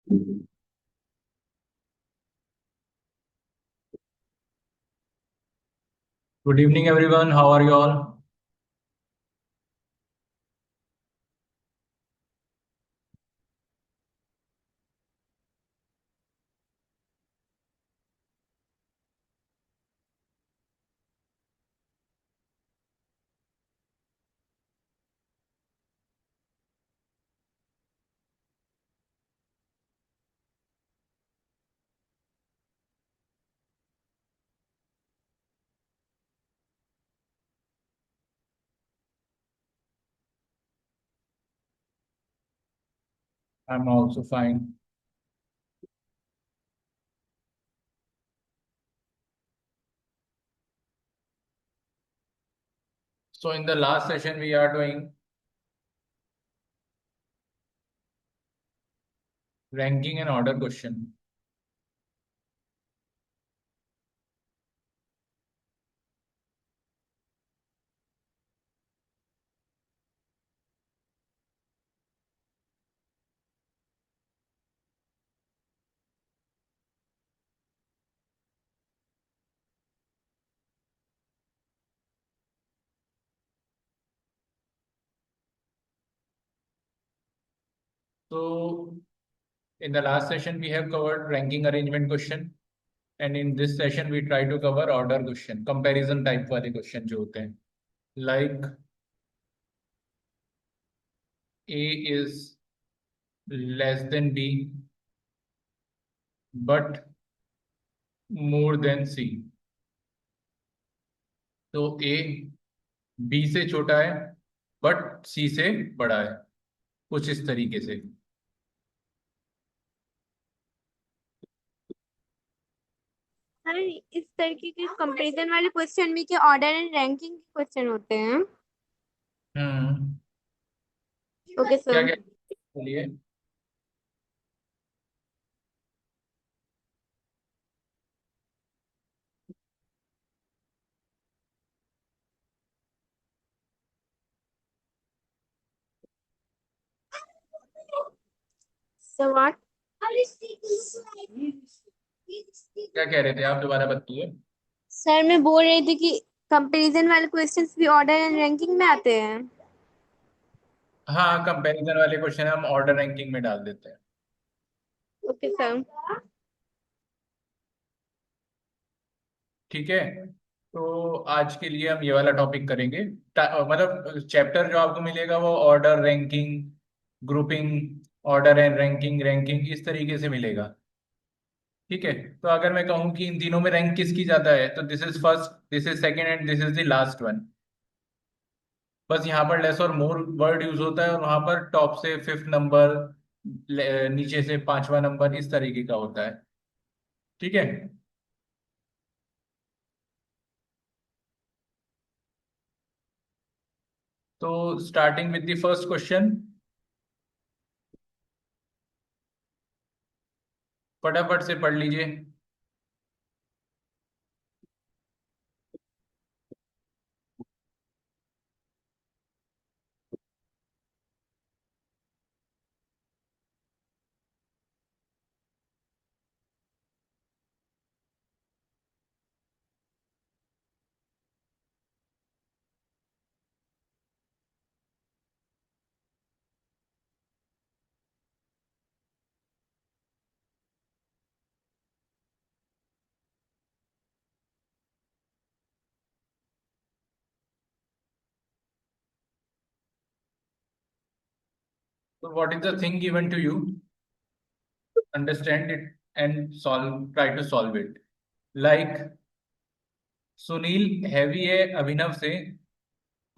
Good evening, everyone. How are you all? I'm also fine. So, in the last session, we are doing ranking and order question. So, in the last session, we have covered ranking arrangement question, and in this session, we try to cover order question, comparison type वाले question जो होते हैं. Like A is less than B, but more than C. तो A B से छोटा है, but C से बड़ा है. कुछ इस तरीके से. सर इस तरीके के कंपैरिजन वाले क्वेश्चन भी क्या ऑर्डर एंड रैंकिंग के क्वेश्चन होते हैं? हम्म. ओके क्या सर. क्या बोलिए. Sir what? क्या कह रहे थे आप, दोबारा बताइए. सर मैं बोल रही थी कि कंपैरिजन वाले क्वेश्चंस भी ऑर्डर एंड रैंकिंग में आते हैं. हाँ, कंपैरिजन वाले क्वेश्चन हम ऑर्डर रैंकिंग में डाल देते हैं. Okay sir. ठीक है. तो आज के लिए हम ये वाला टॉपिक करेंगे. मतलब चैप्टर जो आपको मिलेगा वो order, ranking, grouping, order and ranking, ranking इस तरीके से मिलेगा. ठीक है. तो अगर मैं कहूँ कि इन तीनों में रैंक किसकी ज्यादा है, तो this is first, this is second and this is the last one. बस यहाँ पर लेस और मोर वर्ड यूज होता है, और वहां पर टॉप से फिफ्थ नंबर, नीचे से पांचवा नंबर, इस तरीके का होता है. ठीक है. तो starting with the first question, फटाफट से पढ़ लीजिए. So what is the thing given to you? Understand it and solve, try to solve it. Like Sunil heavy है अभिनव से,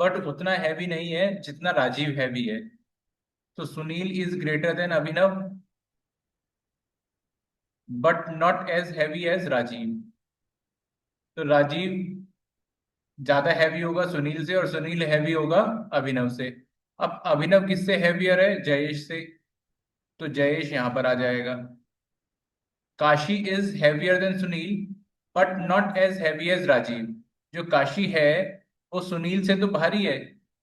बट उतना हैवी नहीं है जितना राजीव हैवी है. तो Sunil is greater than Abhinav, but not as heavy as Rajiv. तो राजीव ज्यादा हैवी होगा सुनील से, और सुनील हैवी होगा अभिनव से. अब अभिनव किससे हैवियर है? जयेश से. तो जयेश यहां पर आ जाएगा. Kashi is heavier than Sunil, but not as heavy as Rajiv. जो काशी है वो सुनील से तो भारी है,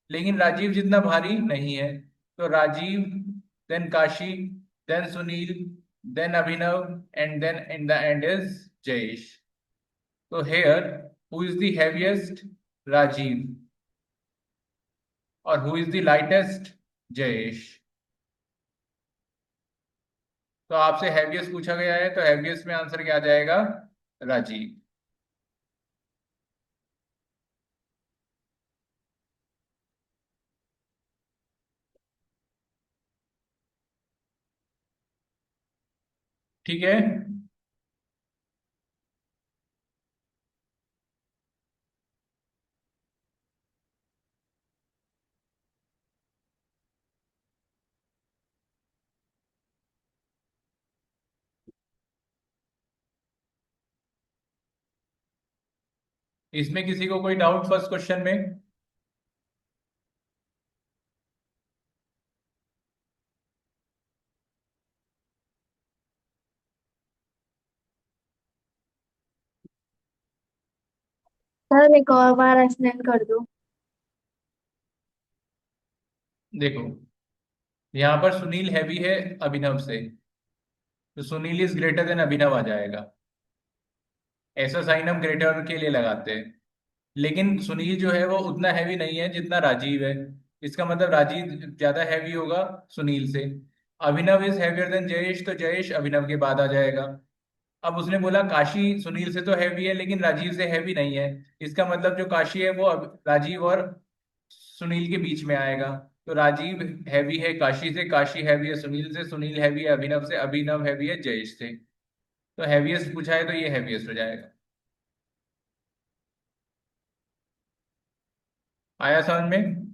लेकिन राजीव जितना भारी नहीं है. तो Rajiv, then Kashi, then Sunil, then Abhinav, and then in the end is Jayesh. So here, who is the heaviest? Rajiv. Or who is the lightest? Jayesh. तो आपसे हैवीएस्ट पूछा गया है, तो हैवीएस्ट में आंसर क्या आ जाएगा? राजीव। ठीक है। इसमें किसी को कोई डाउट फर्स्ट क्वेश्चन में? सर एक और बार एक्सप्लेन कर दो। देखो, यहाँ पर सुनील हैवी है अभिनव से, तो सुनील इज ग्रेटर देन अभिनव आ जाएगा। ऐसा साइन हम ग्रेटर के लिए लगाते हैं। लेकिन सुनील जो है वो उतना हैवी नहीं है जितना राजीव है। इसका मतलब राजीव ज्यादा हैवी होगा सुनील से। अभिनव इज हैवियर देन जयेश, तो जयेश अभिनव के बाद आ जाएगा। अब उसने बोला काशी सुनील से तो हैवी है लेकिन राजीव से हैवी नहीं है। इसका मतलब जो काशी है वो राजीव और सुनील के बीच में आएगा। तो राजीव हैवी है काशी से, काशी हैवी है सुनील से, सुनील हैवी है अभिनव से, अभिनव हैवी है जयेश से। तो हैवीएस्ट पूछा है तो ये हैवीएस्ट हो जाएगा। आया समझ में?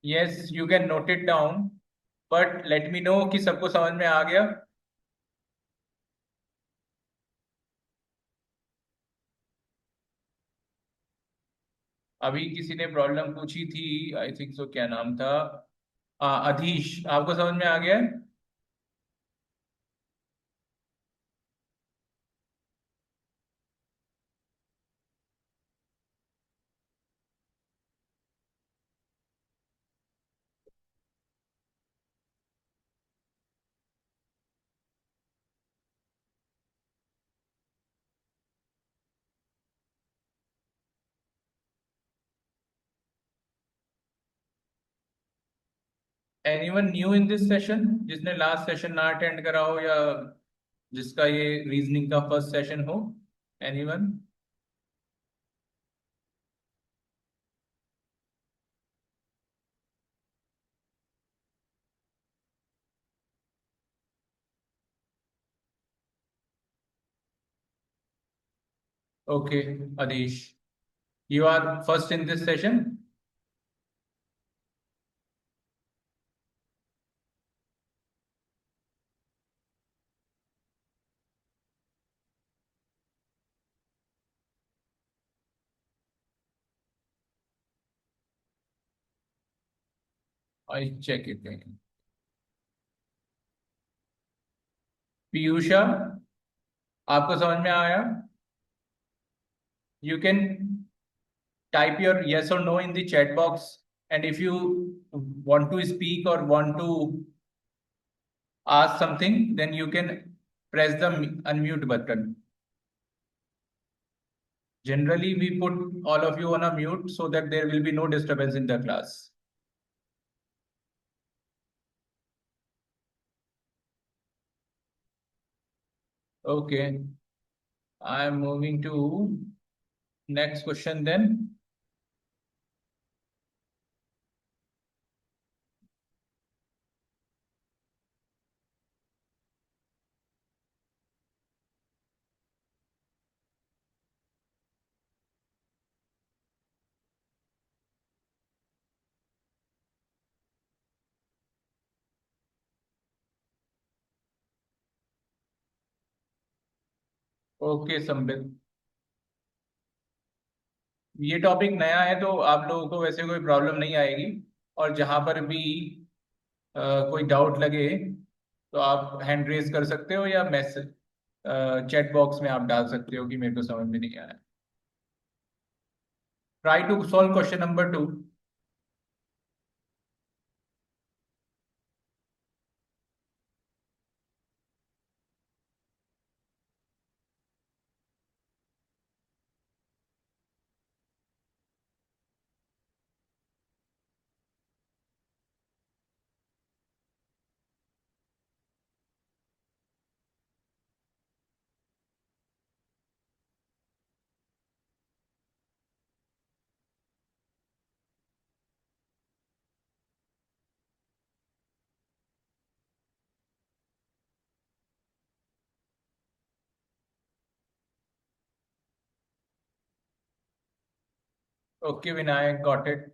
Yes, you can note it down, but let me know कि सबको समझ में आ गया। अभी किसी ने प्रॉब्लम पूछी थी, आई थिंक सो, क्या नाम था? अधीश, आपको समझ में आ गया है? Anyone new in this session, जिसने लास्ट सेशन ना अटेंड करा हो, या जिसका ये रीजनिंग का फर्स्ट सेशन हो? Anyone? Okay Adhish, you are first in this session. I check it. Piyusha, आपको समझ में आया? You can type your yes or no in the chat box, and if you want to speak or want to ask something, then you can press the unmute button. Generally we put all of you on a mute so that there will be no disturbance in the class. Okay, I am moving to next question then. Okay Sambit, ये topic नया है तो आप लोगों को वैसे कोई problem नहीं आएगी। और जहां पर भी कोई डाउट लगे तो आप हैंड रेज कर सकते हो या मैसेज चैट बॉक्स में आप डाल सकते हो कि मेरे को समझ में नहीं आया। Try to solve question number 2। Okay Vinayak, got it.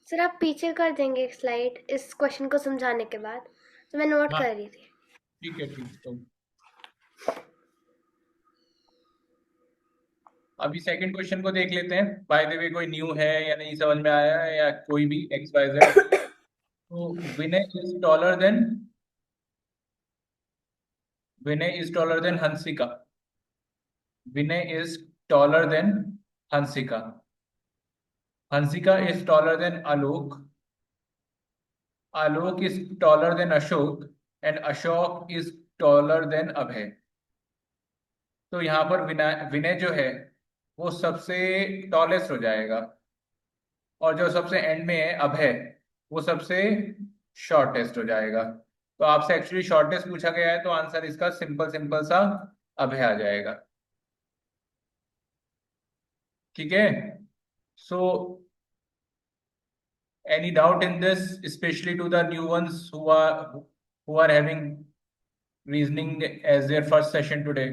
Sir आप पीछे कर देंगे एक स्लाइड इस क्वेश्चन को समझाने के बाद, तो मैं नोट हाँ कर रही थी। ठीक है, ठीक तो अभी सेकंड क्वेश्चन को देख लेते हैं। बाय द वे, कोई न्यू है या नहीं समझ में आया है, या कोई भी एक्स वाई जेड। तो Vinay is taller than Hansika. Vinay is taller than Hansika. Hansika is taller than Alok. Alok is taller than Ashok. And Ashok is taller than Abhay. तो यहाँ पर विनय विनय जो है वो सबसे टॉलेस्ट हो जाएगा, और जो सबसे एंड में है अभय, वो सबसे शॉर्टेस्ट हो जाएगा। तो आपसे एक्चुअली शॉर्टेस्ट पूछा गया है, तो आंसर इसका सिंपल सिंपल सा अभय आ जाएगा। ठीक है। सो any doubt in this, especially to the new ones who are having reasoning as their first session today?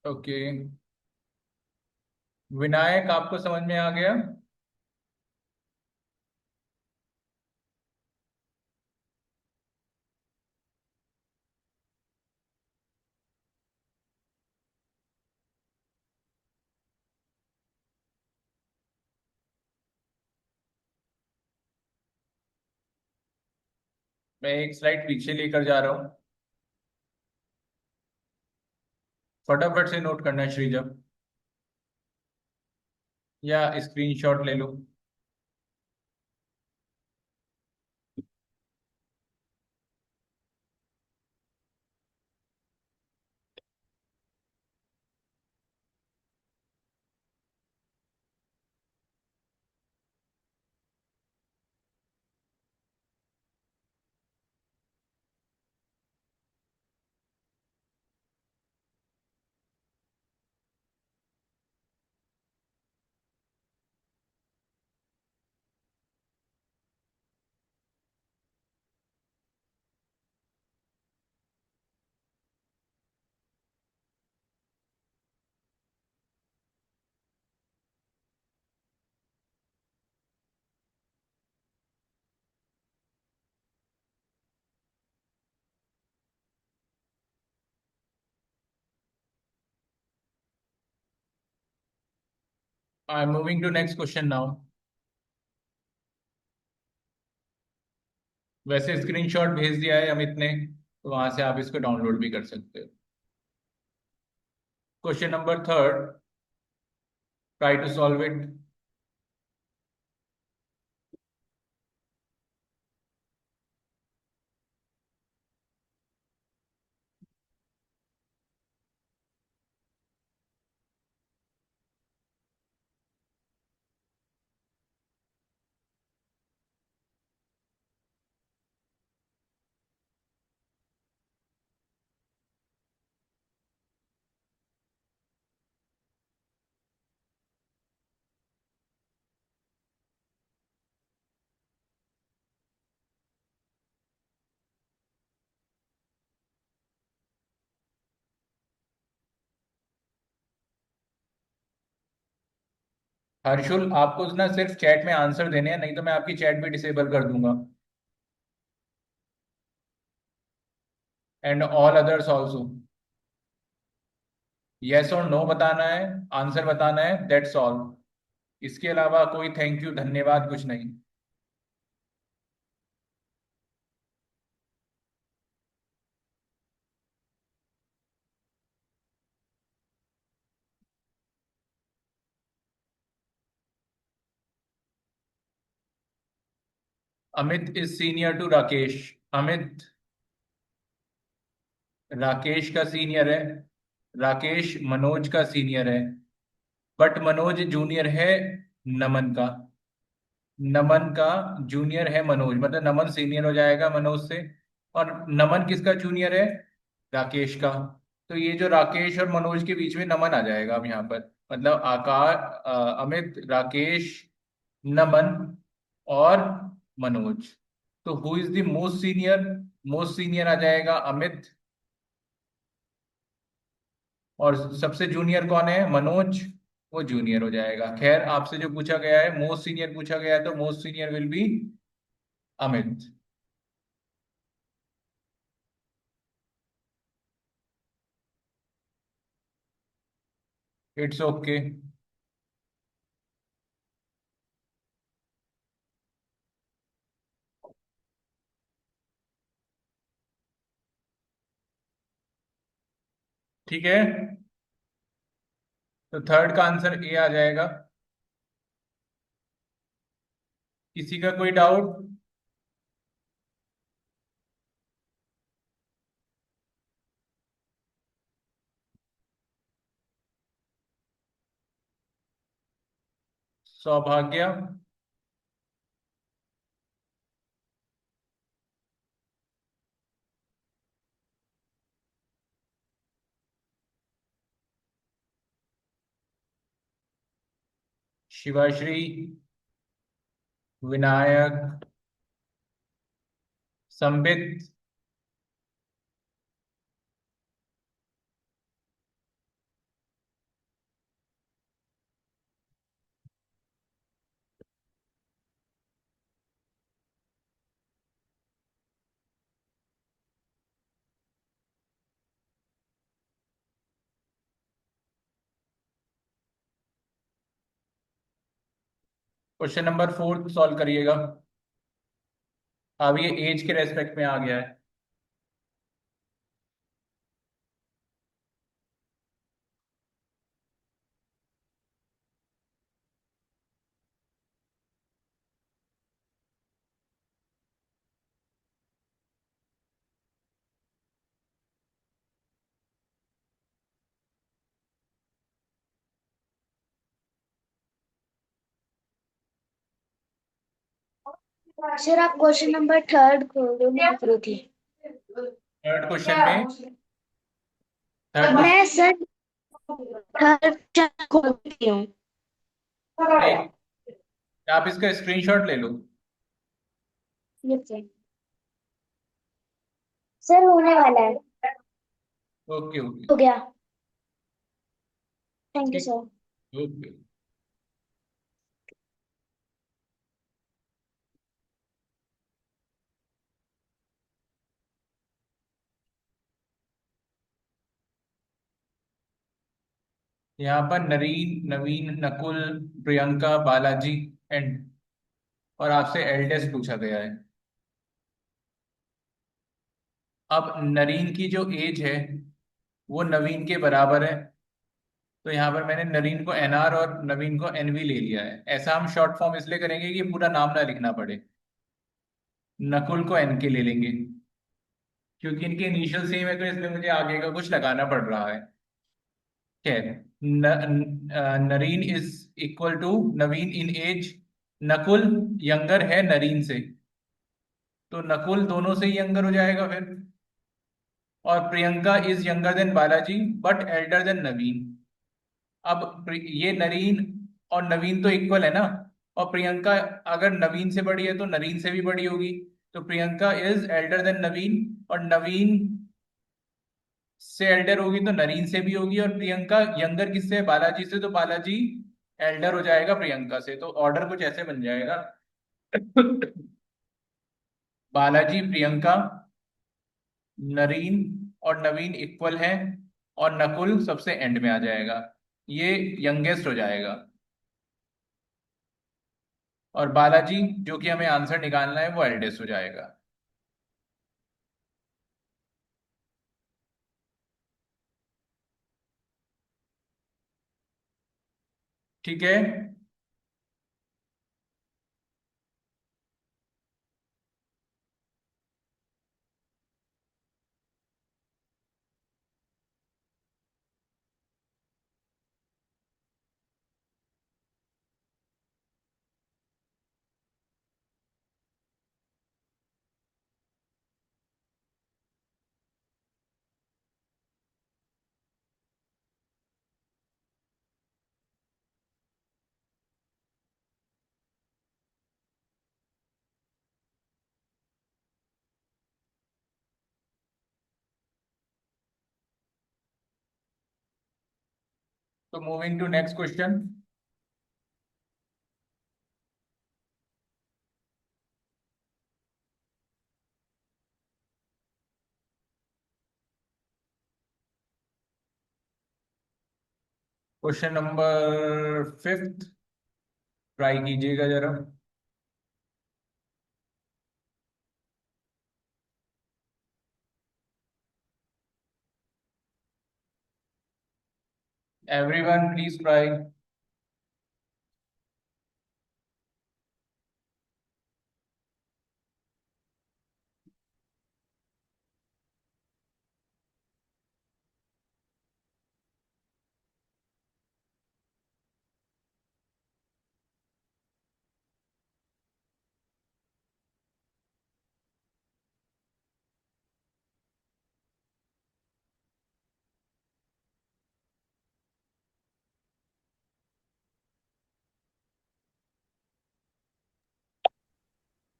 Okay, Vinayak आपको समझ में आ गया? मैं एक स्लाइड पीछे लेकर जा रहा हूँ, फटाफट से नोट करना है श्रीजब, या स्क्रीनशॉट ले लो। I am moving to next question now. वैसे स्क्रीनशॉट भेज दिया है अमित ने, तो वहां से आप इसको डाउनलोड भी कर सकते हो। Question number third, try to solve it. Harshul, आपको ना सिर्फ चैट में आंसर देने हैं, नहीं तो मैं आपकी चैट भी डिसेबल कर दूंगा। And all others also. Yes और नो बताना है, आंसर बताना है, दैट्स ऑल। इसके अलावा कोई थैंक यू धन्यवाद कुछ नहीं। Amit is senior to Rakesh. Amit Rakesh का सीनियर है। राकेश मनोज का सीनियर है। बट मनोज जूनियर है नमन का। नमन का जूनियर है मनोज, मतलब नमन सीनियर हो जाएगा मनोज से। और नमन किसका जूनियर है? राकेश का। तो ये जो राकेश और मनोज के बीच में नमन आ जाएगा अब यहाँ पर। मतलब अमित, राकेश, नमन और मनोज। तो who is the most senior? Most senior आ जाएगा अमित। और सबसे जूनियर कौन है? मनोज। वो जूनियर हो जाएगा। खैर, आपसे जो पूछा गया है मोस्ट सीनियर पूछा गया है, तो most senior will be Amit. It's okay. ठीक है, तो थर्ड का आंसर ए आ जाएगा। किसी का कोई doubt? Saubhagya. Shivashree. Vinayak. Sambit. Question number 4 solve करिएगा। अब ये एज के रेस्पेक्ट में आ गया है। सर आप क्वेश्चन नंबर थर्ड खोलो, मैं लिख रही थी। थर्ड क्वेश्चन में, थर्ड क्वेश्चन मैं सर थर्ड खोल रही हूँ। में आप इसका स्क्रीनशॉट ले लो। सर होने वाला है। Okay okay. हो गया। थैंक यू ठीक। सर। ओके। यहाँ पर Narine, Naveen, Nakul, Priyanka, Balaji and, और आपसे एल्डेस्ट पूछा गया है। अब नरीन की जो एज है वो नवीन के बराबर है। तो यहाँ पर मैंने नरीन को एनआर और नवीन को एनवी ले लिया है। ऐसा हम शॉर्ट फॉर्म इसलिए करेंगे कि पूरा नाम ना लिखना पड़े। नकुल को एन के ले लेंगे, क्योंकि इनके इनिशियल सेम है, तो इसलिए मुझे आगे का कुछ लगाना पड़ रहा है। खैर, Nareen is equal to Naveen in age. Nakul younger है नरीन से, तो नकुल दोनों से यंगर हो जाएगा फिर। और Priyanka is younger than Balaji but elder than Naveen. अब ये नरीन और नवीन तो इक्वल है ना। और प्रियंका अगर नवीन से बड़ी है तो नरीन से भी बड़ी होगी। तो प्रियंका इज एल्डर देन नवीन, और नवीन से एल्डर होगी तो नरीन से भी होगी। और प्रियंका यंगर किससे है? बालाजी से, तो बालाजी एल्डर हो जाएगा प्रियंका से, तो ऑर्डर कुछ ऐसे बन जाएगा। बालाजी, प्रियंका, नरीन और नवीन इक्वल है, और नकुल सबसे एंड में आ जाएगा। ये यंगेस्ट हो जाएगा। और बालाजी जो कि हमें आंसर निकालना है वो एल्डेस्ट हो जाएगा। ठीक है। तो moving to next question. Question number 5 try कीजिएगा जरा। Everyone please try.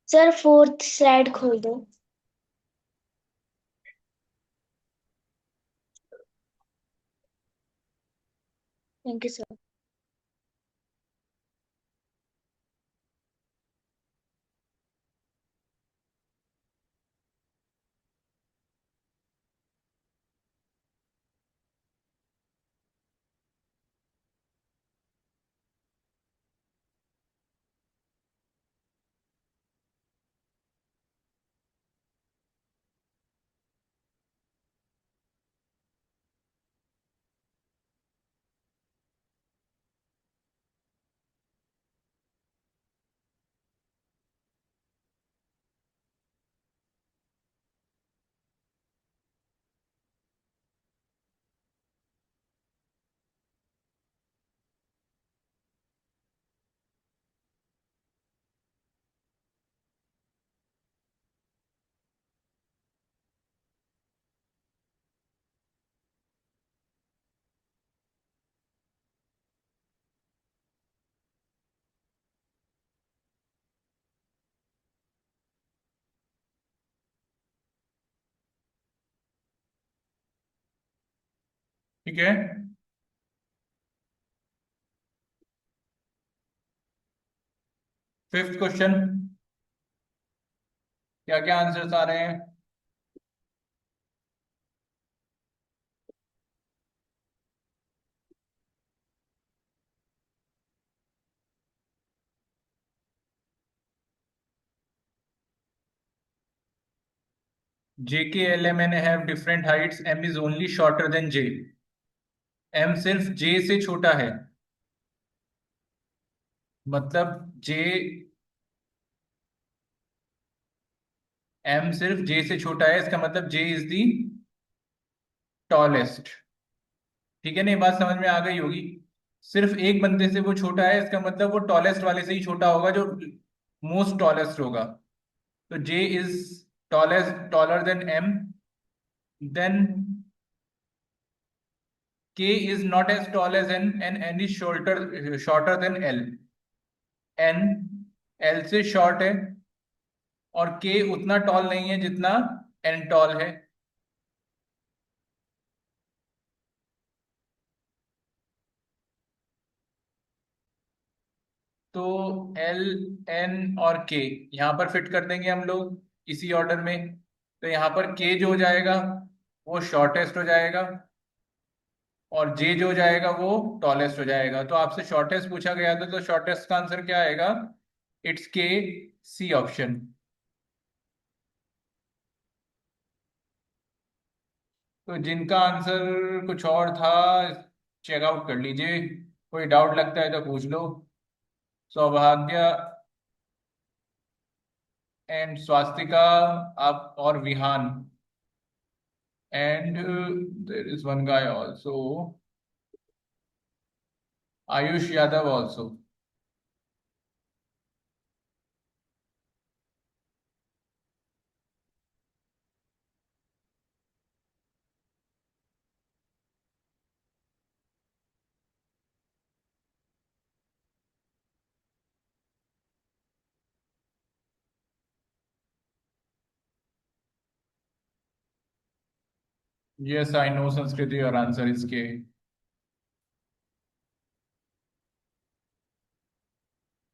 Sir fourth slide खोल दो। Thank you sir. ठीक है। 5th क्वेश्चन, क्या क्या आंसर्स आ रहे हैं? JK LMN have different heights. M is only shorter than J. M सिर्फ J से छोटा है, मतलब J, M सिर्फ J से छोटा है, इसका मतलब J इज दी टॉलेस्ट। ठीक है ना, ये बात समझ में आ गई होगी। सिर्फ एक बंदे से वो छोटा है, इसका मतलब वो टॉलेस्ट वाले से ही छोटा होगा, जो मोस्ट टॉलेस्ट होगा। तो J is tallest, taller than M, then K is not as tall as N, and N is shorter than L. N L से शॉर्ट है, और K उतना टॉल नहीं है जितना N टॉल है। तो एल, एन और के यहाँ पर फिट कर देंगे हम लोग इसी ऑर्डर में। तो यहाँ पर के जो हो जाएगा वो शॉर्टेस्ट हो जाएगा, और जे जो हो जाएगा वो टॉलेस्ट हो जाएगा। तो आपसे शॉर्टेस्ट पूछा गया था, तो शॉर्टेस्ट का आंसर क्या आएगा? इट्स के, सी ऑप्शन। तो जिनका आंसर कुछ और था, चेकआउट कर लीजिए। कोई डाउट लगता है तो पूछ लो। सौभाग्य एंड स्वास्तिका, आप और Vihaan, and there is one guy also, Ayush Yadav also. Yes, I know Sanskrit, your answer is K.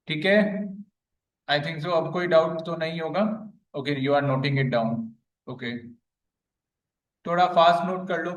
ठीक है, आई थिंक सो। अब कोई डाउट तो नहीं होगा। Okay, you are noting it down. Okay, थोड़ा फास्ट नोट कर लो।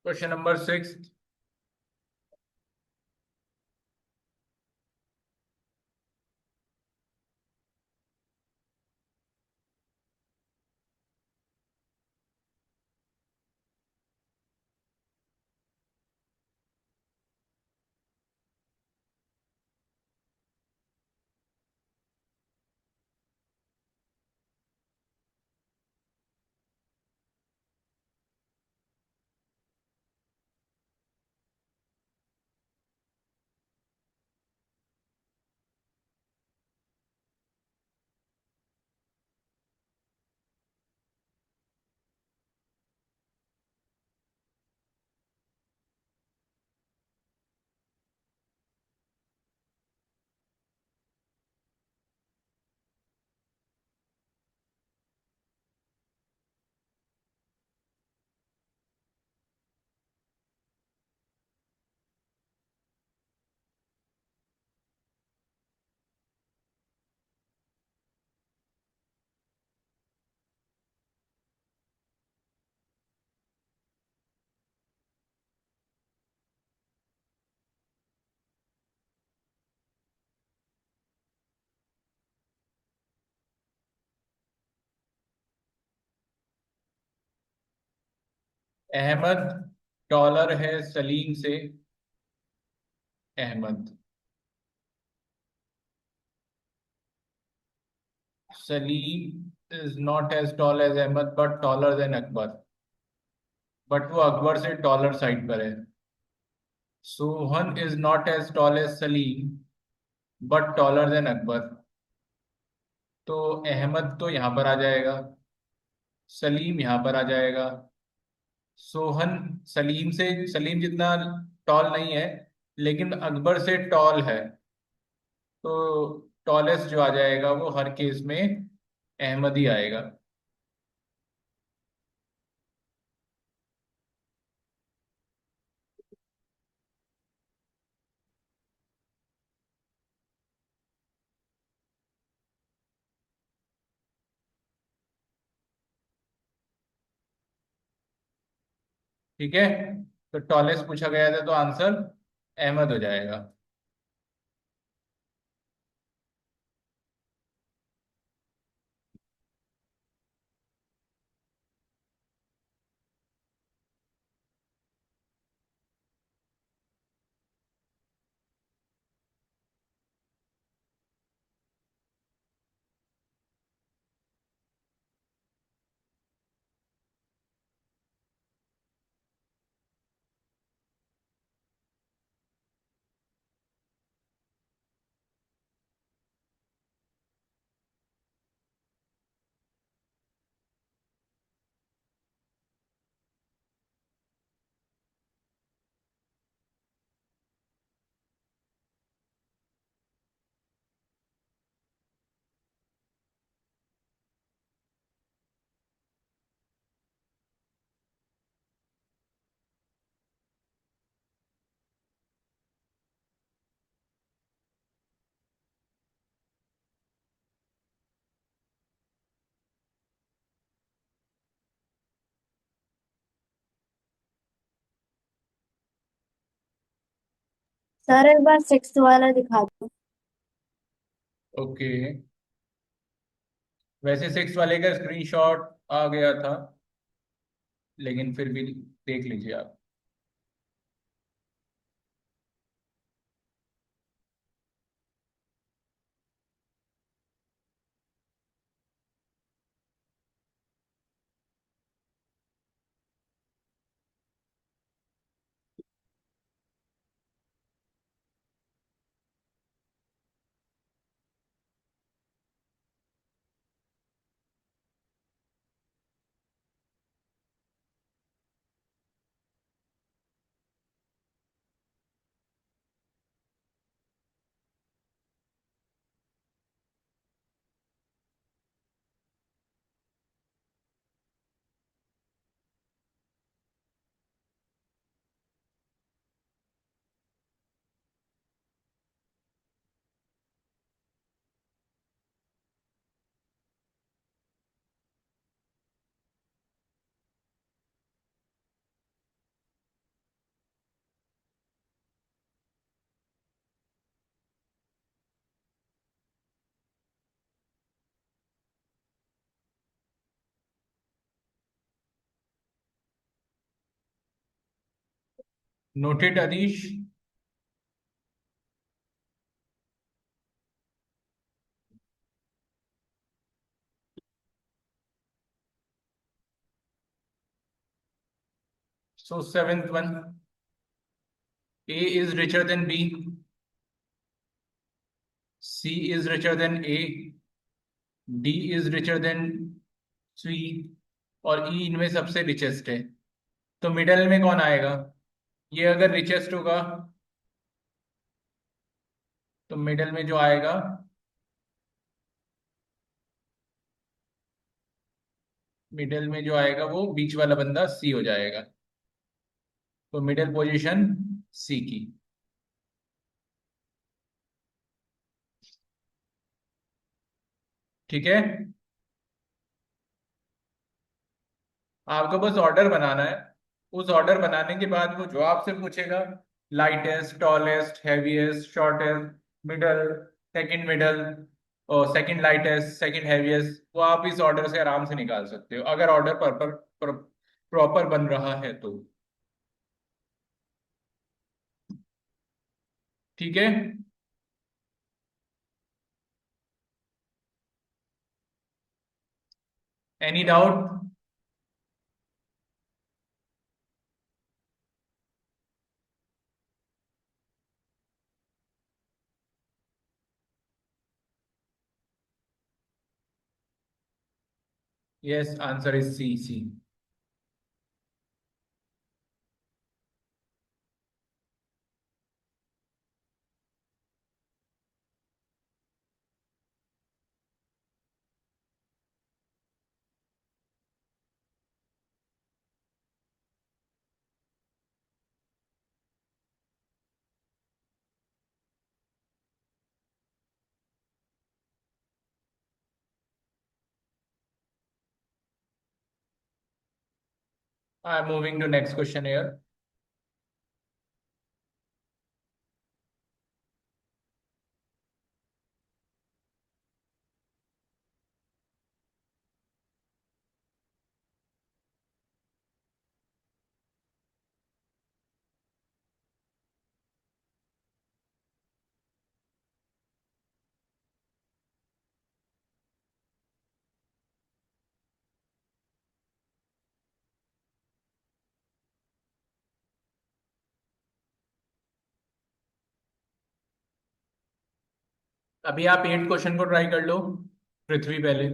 Question number 6। अहमद टॉलर है सलीम से। Ahmed, Salim is not as tall as Ahmed but taller than Akbar. But वो अकबर से टॉलर साइड पर है। Sohan is not as tall as Salim but taller than Akbar. तो अहमद तो यहाँ पर आ जाएगा, सलीम यहाँ पर आ जाएगा। सोहन सलीम से, सलीम जितना टॉल नहीं है लेकिन अकबर से टॉल है। तो टॉलेस्ट जो आ जाएगा वो हर केस में अहमद ही आएगा। ठीक है, तो टॉलेस्ट पूछा गया था तो आंसर अहमद हो जाएगा। सर एक बार सिक्स्थ वाला दिखा दो। ओके, वैसे सिक्स वाले का स्क्रीनशॉट आ गया था, लेकिन फिर भी देख लीजिए आप। Noted Adish. So seventh one, A is richer than B, C is richer than A, D is richer than C और E इनमें सबसे रिचेस्ट है। तो मिडल में कौन आएगा? ये अगर रिचेस्ट होगा तो मिडल में जो आएगा, मिडल में जो आएगा वो बीच वाला बंदा सी हो जाएगा। तो मिडल पोजीशन सी की। ठीक है, आपको बस ऑर्डर बनाना है। उस ऑर्डर बनाने के बाद वो जो आपसे पूछेगा, lightest, tallest, heaviest, shortest, middle, second middle और सेकंड लाइटेस्ट, सेकंड हैवीएस्ट, वो आप इस ऑर्डर से आराम से निकाल सकते हो अगर ऑर्डर प्रॉपर बन रहा है तो। ठीक है, any doubt? Yes, answer is C, C. I am moving to next question here. अभी आप 8 क्वेश्चन को ट्राई कर लो, पृथ्वी पहले,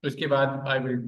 उसके बाद I will.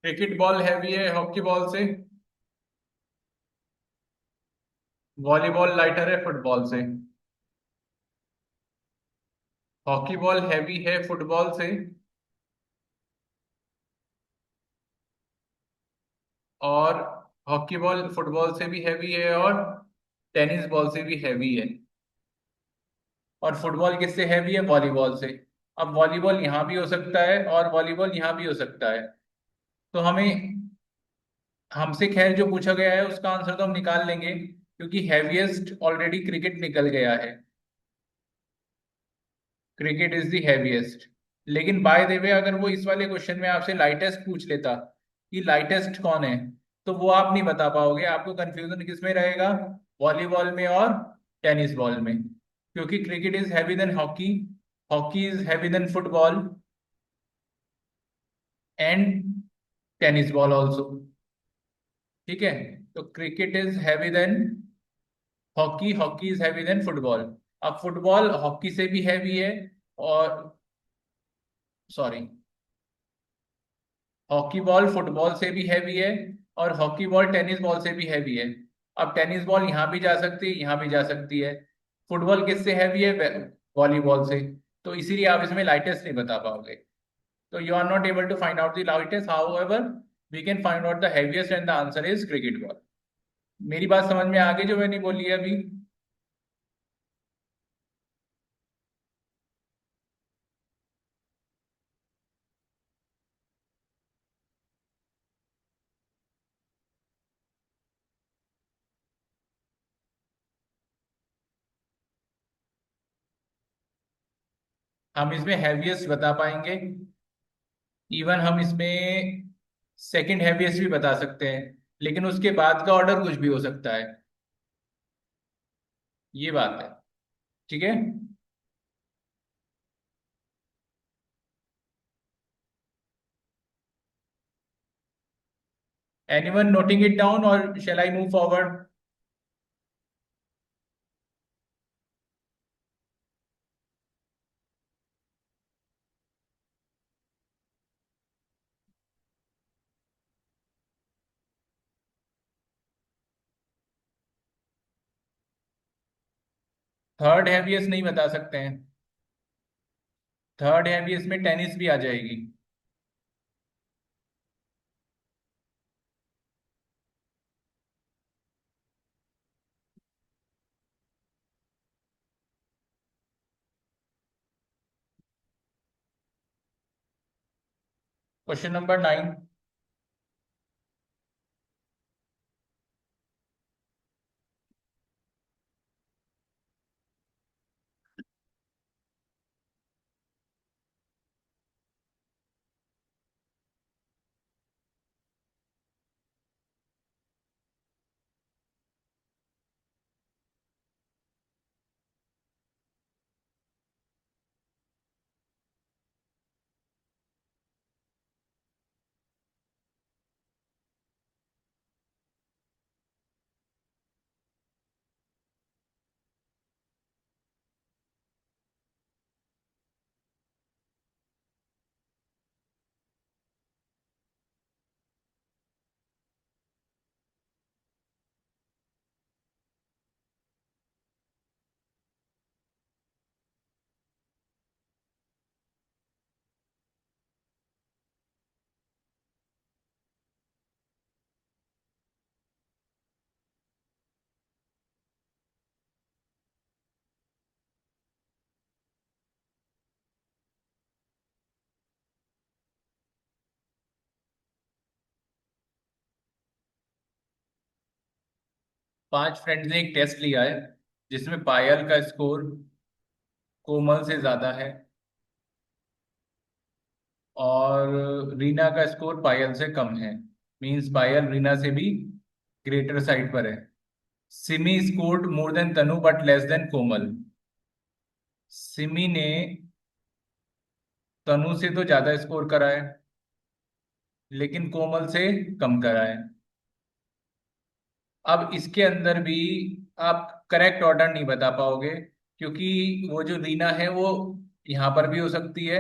Cricket ball heavy है हॉकी बॉल से, वॉलीबॉल लाइटर है फुटबॉल से। हॉकी बॉल हैवी है फुटबॉल से, और हॉकी बॉल फुटबॉल से भी हैवी है, और टेनिस बॉल से भी हैवी है। और फुटबॉल किससे हैवी है? वॉलीबॉल से। अब वॉलीबॉल यहाँ भी हो सकता है और वॉलीबॉल यहाँ भी हो सकता है, तो हमें हमसे खैर जो पूछा गया है उसका आंसर तो हम निकाल लेंगे, क्योंकि हैवीएस्ट ऑलरेडी क्रिकेट निकल गया है। Cricket is the heaviest. लेकिन बाय द वे अगर वो इस वाले क्वेश्चन में आपसे लाइटेस्ट पूछ लेता कि लाइटेस्ट कौन है, तो वो आप नहीं बता पाओगे। आपको कंफ्यूजन किस में रहेगा? वॉलीबॉल में और टेनिस बॉल में, क्योंकि cricket is heavy than hockey, hockey is heavy than football and tennis ball also. ठीक है, तो cricket is heavy than hockey, hockey is heavy than football. अब फुटबॉल हॉकी से भी हैवी है, और सॉरी, हॉकी बॉल फुटबॉल से भी हैवी है, और हॉकी बॉल टेनिस बॉल से भी हैवी है। अब टेनिस बॉल यहाँ भी जा सकती है, यहाँ भी जा सकती है। फुटबॉल किससे हैवी है? वॉलीबॉल से। तो इसीलिए आप इसमें लाइटेस्ट नहीं बता पाओगे। तो you are not able to find out the lightest, however we can find out the heaviest and the answer is cricket ball. मेरी बात समझ में आ गई जो मैंने बोली है अभी? हम इसमें हैवीएस्ट बता पाएंगे, इवन हम इसमें सेकंड हैवीएस्ट भी बता सकते हैं, लेकिन उसके बाद का ऑर्डर कुछ भी हो सकता है। ये बात है। ठीक है। एनीवन नोटिंग इट डाउन और shall I move forward? Third heaviest नहीं बता सकते हैं। थर्ड हैवीएस्ट में टेनिस भी आ जाएगी। Question number 9। पांच फ्रेंड्स ने एक टेस्ट लिया है जिसमें पायल का स्कोर कोमल से ज्यादा है, और रीना का स्कोर पायल से कम है। मींस पायल रीना से भी ग्रेटर साइड पर है। Simi scored more than Tanu but less than Komal. Simi ने तनु से तो ज्यादा स्कोर करा है, लेकिन कोमल से कम करा है। अब इसके अंदर भी आप करेक्ट ऑर्डर नहीं बता पाओगे, क्योंकि वो जो रीना है वो यहाँ पर भी हो सकती है,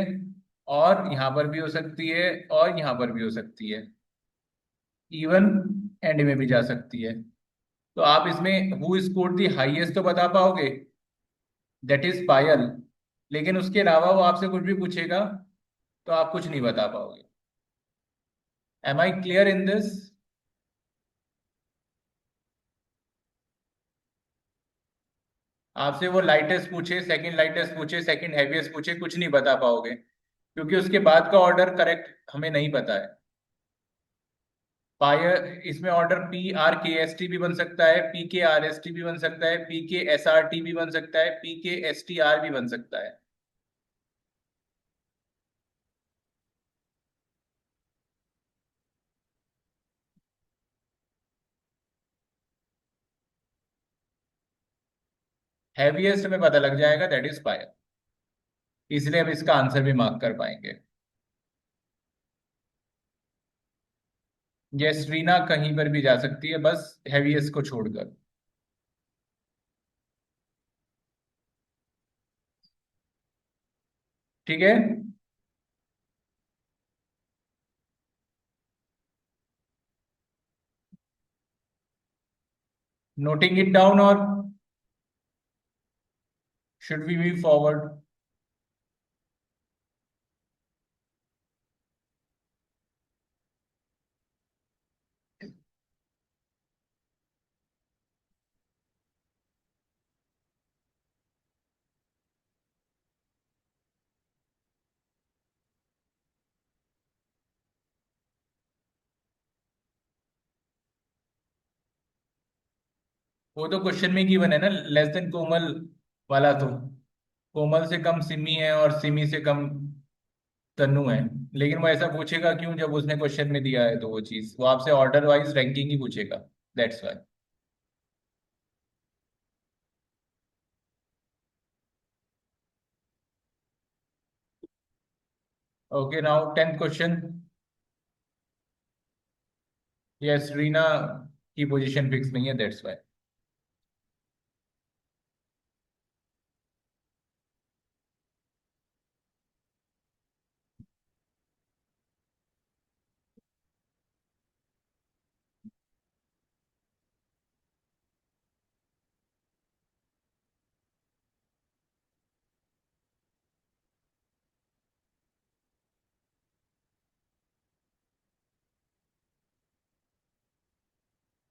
और यहाँ पर भी हो सकती है, और यहाँ पर भी हो सकती है। इवन एंड में भी जा सकती है। तो आप इसमें हु स्कोर्ड दी हाईएस्ट तो बता पाओगे, दैट इज पायल। लेकिन उसके अलावा वो आपसे कुछ भी पूछेगा तो आप कुछ नहीं बता पाओगे। Am I clear in this? आपसे वो लाइटेस्ट पूछे, सेकंड लाइटेस्ट पूछे, सेकंड हैवीएस्ट पूछे, कुछ नहीं बता पाओगे, क्योंकि उसके बाद का ऑर्डर करेक्ट हमें नहीं पता है। पायर इसमें ऑर्डर पी आर के एस टी भी बन सकता है, पी के आर एस टी भी बन सकता है, पी के एस आर टी भी बन सकता है, पी के एस टी आर भी बन सकता है। हैवीएस्ट में पता लग जाएगा, दैट इज पायर। इसलिए हम इसका आंसर भी मार्क कर पाएंगे। यस, रीना कहीं पर भी जा सकती है, बस हैवीएस्ट को छोड़कर। ठीक है, नोटिंग इट डाउन और शुड वी मूव फॉरवर्ड? वो तो क्वेश्चन में गिवन है ना, लेस देन कोमल वाला। तो कोमल से कम सिमी है और सिमी से कम तन्नू है। लेकिन वो ऐसा पूछेगा क्यों, जब उसने क्वेश्चन में दिया है तो वो चीज वो आपसे ऑर्डर वाइज रैंकिंग ही पूछेगा, that's why. Okay, now 10th question. Yes, Reena की पोजीशन फिक्स नहीं है, that's Y.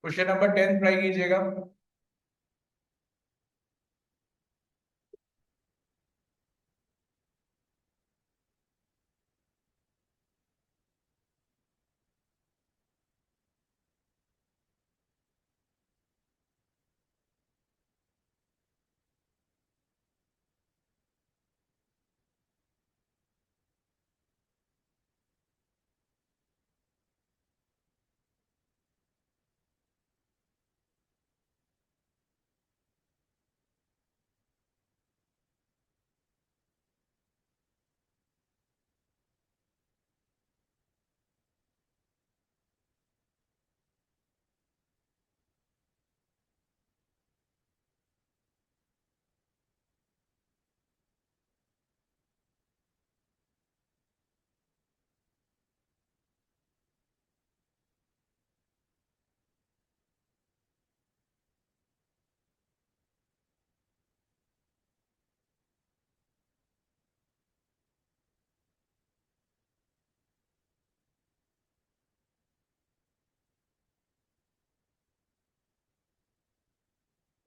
Question number 10 try कीजिएगा।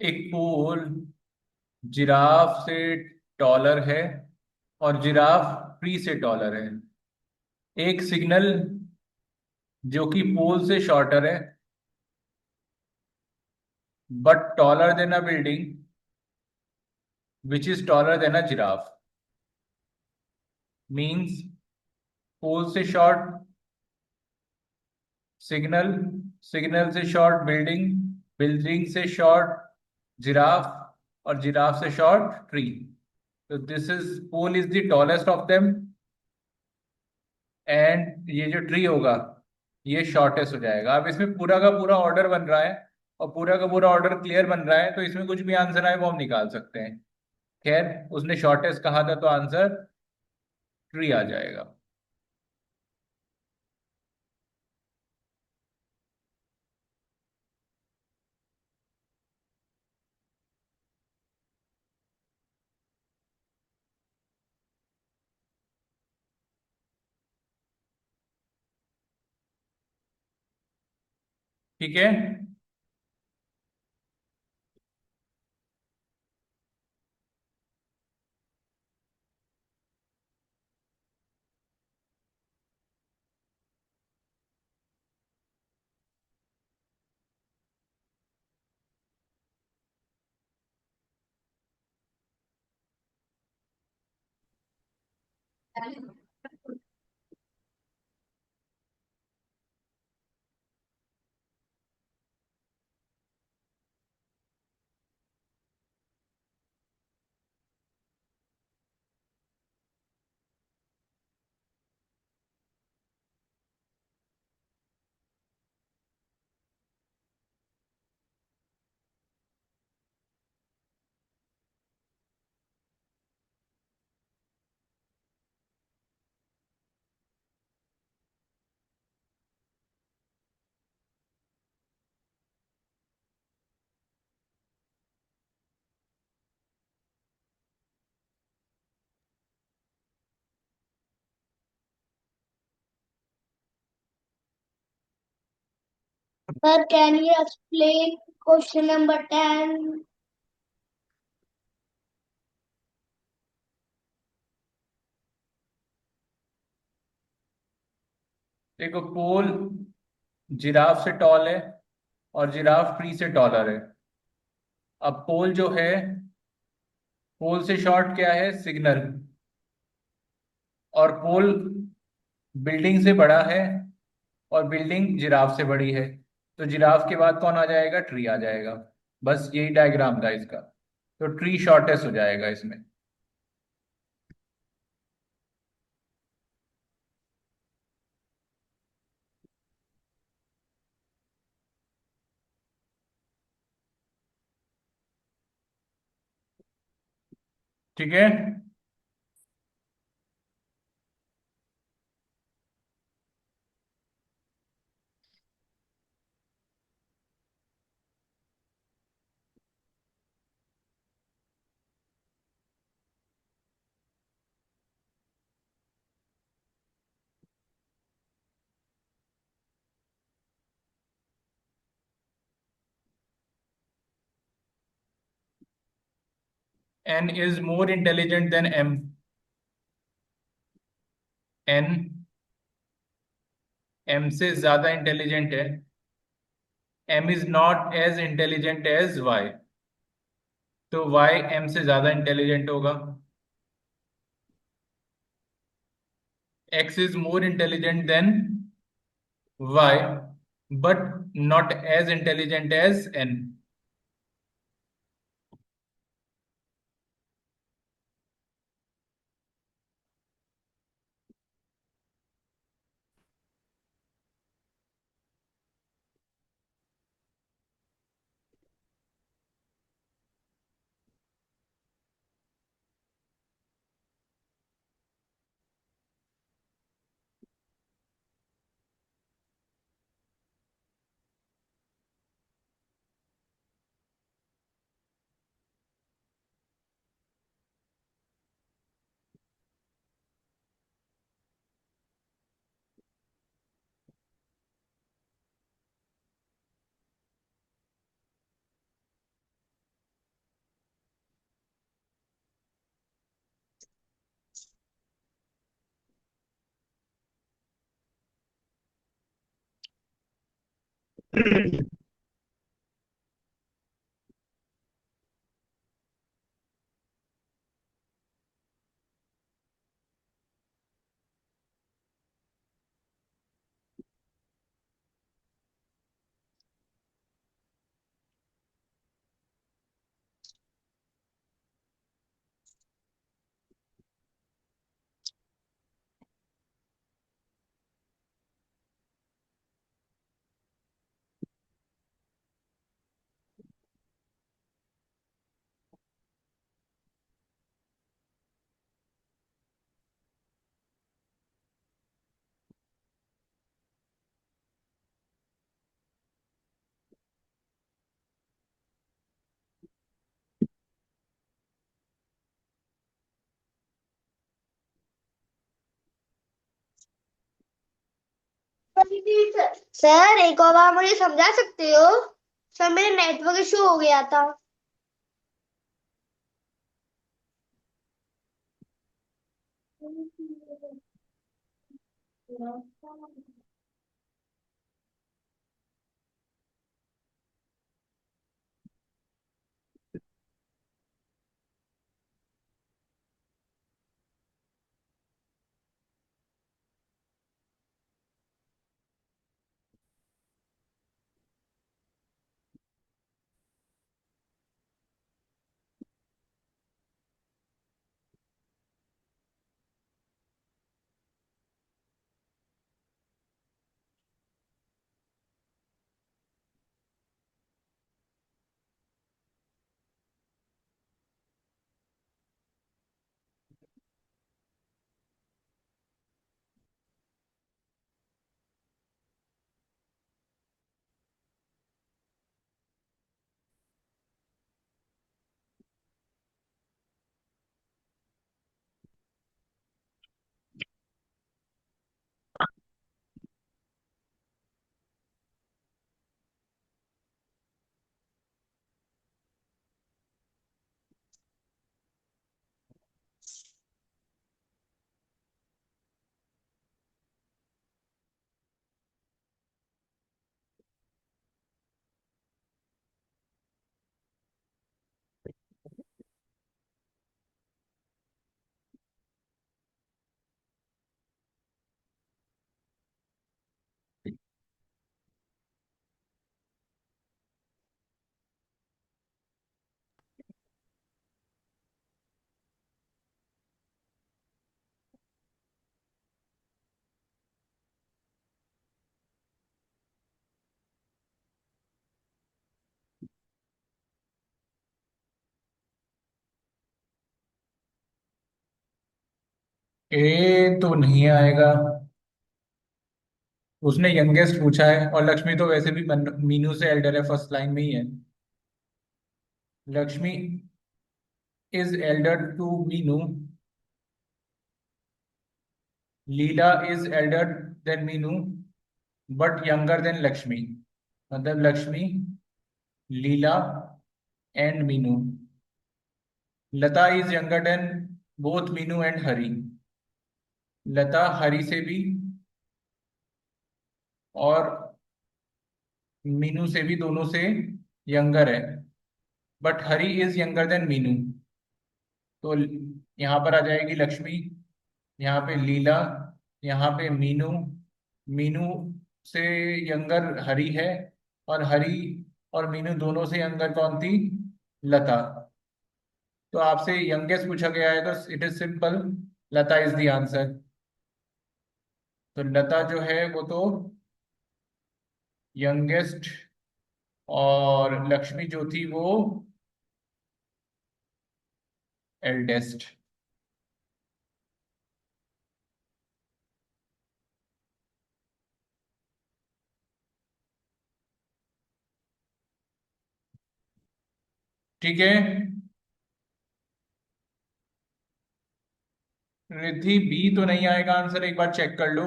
एक पोल जिराफ से टॉलर है और जिराफ ट्री से टॉलर है। एक सिग्नल जो कि पोल से शॉर्टर है but taller than a building which is taller than a giraffe, means pole से शॉर्ट सिग्नल, सिग्नल से शॉर्ट बिल्डिंग, बिल्डिंग से शॉर्ट जिराफ, और जिराफ से शॉर्ट ट्री। तो this is pole is the tallest of them, and ये जो tree होगा ये शॉर्टेस्ट हो जाएगा। अब इसमें पूरा का पूरा ऑर्डर बन रहा है और पूरा का पूरा ऑर्डर क्लियर बन रहा है, तो इसमें कुछ भी आंसर आए वो हम निकाल सकते हैं। खैर, उसने शॉर्टेस्ट कहा था तो आंसर ट्री आ जाएगा। ठीक है। Sir, can you explain question number 10? देखो, पोल जिराफ से टॉल है और जिराफ ट्री से टॉलर है। अब पोल जो है, पोल से शॉर्ट क्या है? सिग्नल। और पोल बिल्डिंग से बड़ा है और बिल्डिंग जिराफ से बड़ी है, तो जिराफ के बाद कौन आ जाएगा? ट्री आ जाएगा। बस यही डायग्राम था इसका। तो ट्री शॉर्टेस्ट हो जाएगा इसमें। ठीक है। N is more intelligent than M. N M से ज्यादा इंटेलिजेंट है। M is not as intelligent as Y, तो Y M से ज्यादा इंटेलिजेंट होगा। X is more intelligent than Y, but not as intelligent as N. Sir एक और बार मुझे समझा सकते हो? सर मेरे नेटवर्क इशू हो गया था। ए तो नहीं आएगा। उसने यंगेस्ट पूछा है और लक्ष्मी तो वैसे भी मीनू से एल्डर है, फर्स्ट लाइन में ही है। Lakshmi is elder to Meenu. Leela is elder than Meenu but younger than Lakshmi. मतलब Lakshmi, Leela and Meenu. Lata is younger than both Meenu and Hari. Lata Hari से भी और मीनू से भी, दोनों से यंगर है। But Hari is younger then Meenu. तो यहाँ पर आ जाएगी लक्ष्मी, यहाँ पे लीला, यहाँ पे मीनू। मीनू से यंगर हरी है, और हरी और मीनू दोनों से यंगर कौन थी? लता। तो आपसे यंगेस्ट पूछा गया है तो it is simple, Lata is the answer. तो लता जो है वो तो यंगेस्ट, और लक्ष्मी जो थी वो एल्डेस्ट। ठीक है। रिद्धि बी तो नहीं आएगा आंसर, एक बार चेक कर लो।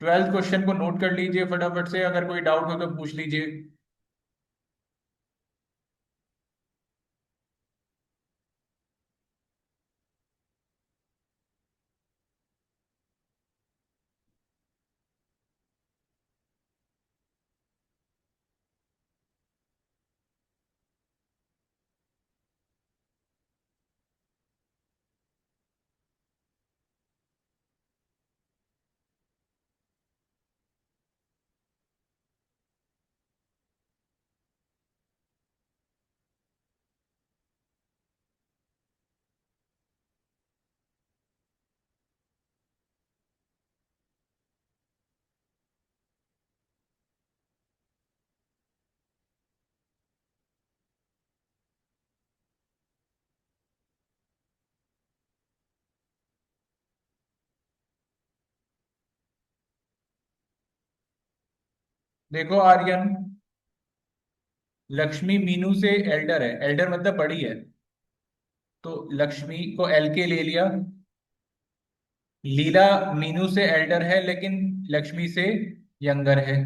12th क्वेश्चन को नोट कर लीजिए फटाफट से, अगर कोई डाउट हो तो पूछ लीजिए। देखो आर्यन, लक्ष्मी मीनू से एल्डर है, एल्डर मतलब बड़ी है। तो लक्ष्मी को एल के ले लिया, लीला मीनू से एल्डर है लेकिन लक्ष्मी से यंगर है,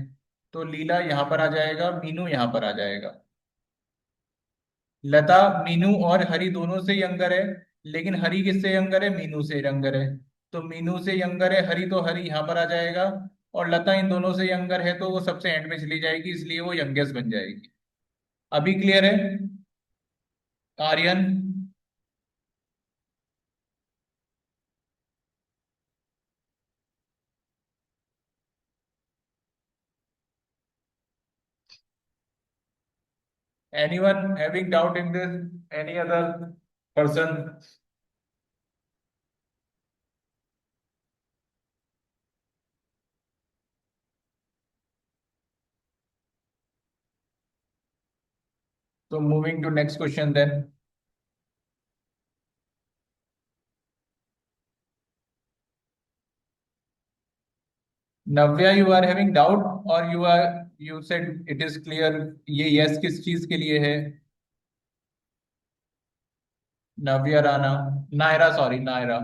तो लीला यहां पर आ जाएगा, मीनू यहां पर आ जाएगा। लता मीनू और हरी दोनों से यंगर है, लेकिन हरी किससे यंगर है, मीनू से यंगर है, तो मीनू से यंगर है हरी, तो हरी यहां पर आ जाएगा। और लता इन दोनों से यंगर है तो वो सबसे एंड में चली जाएगी, इसलिए वो यंगेस्ट बन जाएगी। अभी क्लियर है Aryan? Anyone having doubt in this? Any other person? So moving to next question then. Navya, you are having doubt or you said it is clear? ये yes किस चीज के लिए है? नव्या राणा, नायरा, सॉरी नायरा।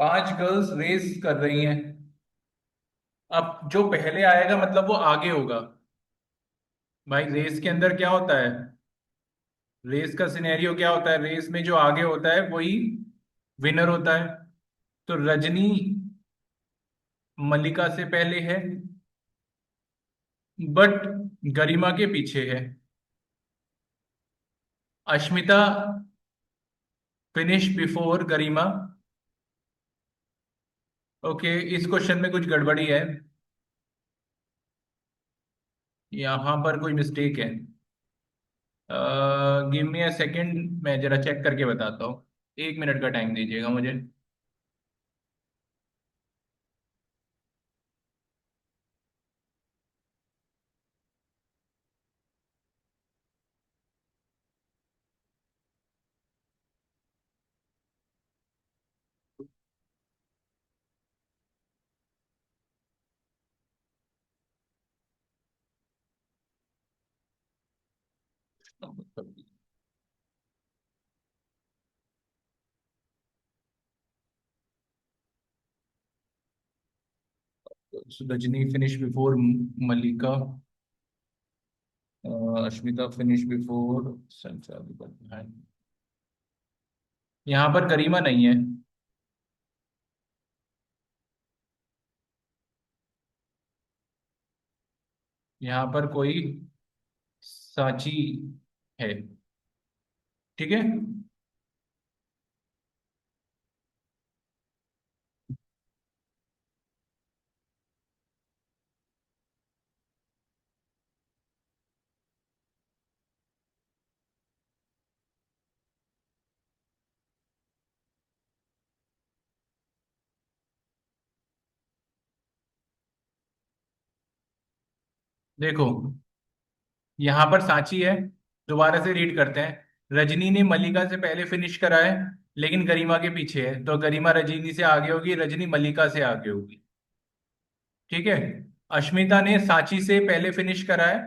पांच गर्ल्स रेस कर रही हैं। अब जो पहले आएगा मतलब वो आगे होगा। भाई रेस के अंदर क्या होता है, रेस का सिनेरियो क्या होता है, रेस में जो आगे होता है वही विनर होता है। तो रजनी मल्लिका से पहले है, बट गरिमा के पीछे है। अश्मिता फिनिश बिफोर गरिमा। ओके, इस क्वेश्चन में कुछ गड़बड़ी है, यहाँ पर कोई मिस्टेक है। गिव मी अ सेकंड, मैं जरा चेक करके बताता हूँ। 1 मिनट का टाइम दीजिएगा मुझे। रजनी फिनिश बिफोर मल्लिका, अश्मिता फिनिश बिफोर संचार। यहाँ पर गरिमा नहीं है। यहाँ पर कोई सांची है। ठीक है, देखो, यहां पर सांची है। दोबारा से रीड करते हैं। रजनी ने मलिका से पहले फिनिश करा है, लेकिन गरिमा के पीछे है, तो गरिमा रजनी से आगे होगी, रजनी मलिका से आगे होगी। ठीक है। अश्मिता ने सांची से पहले फिनिश करा है।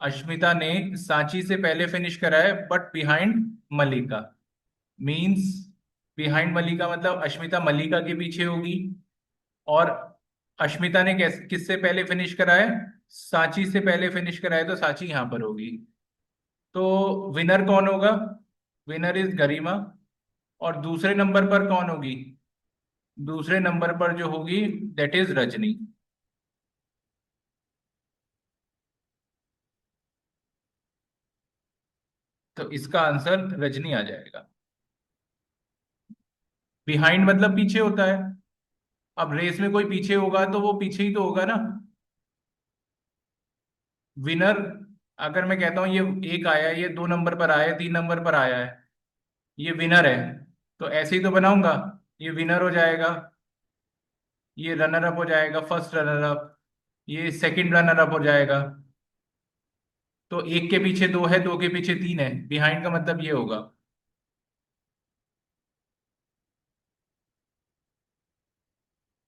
अश्मिता ने सांची से पहले फिनिश करा है, but behind Mallika. Means behind Mallika मतलब अश्मिता मलिका के पीछे होगी। और अश्मिता ने किससे पहले फिनिश करा है? सांची से पहले फिनिश करा है, तो सांची यहां पर होगी। तो विनर कौन होगा? विनर इज गरिमा। और दूसरे नंबर पर कौन होगी? दूसरे नंबर पर जो होगी, दैट इज रजनी। तो इसका आंसर रजनी आ जाएगा। बिहाइंड मतलब पीछे होता है। अब रेस में कोई पीछे होगा तो वो पीछे ही तो होगा ना। विनर, अगर मैं कहता हूं ये एक आया है, ये 2 नंबर पर आया है, 3 नंबर पर आया है, ये विनर है, तो ऐसे ही तो बनाऊंगा। ये विनर हो जाएगा, ये रनर अप हो जाएगा, फर्स्ट रनर अप, ये सेकंड रनर अप हो जाएगा। तो एक के पीछे दो है, दो के पीछे तीन है, बिहाइंड का मतलब ये होगा।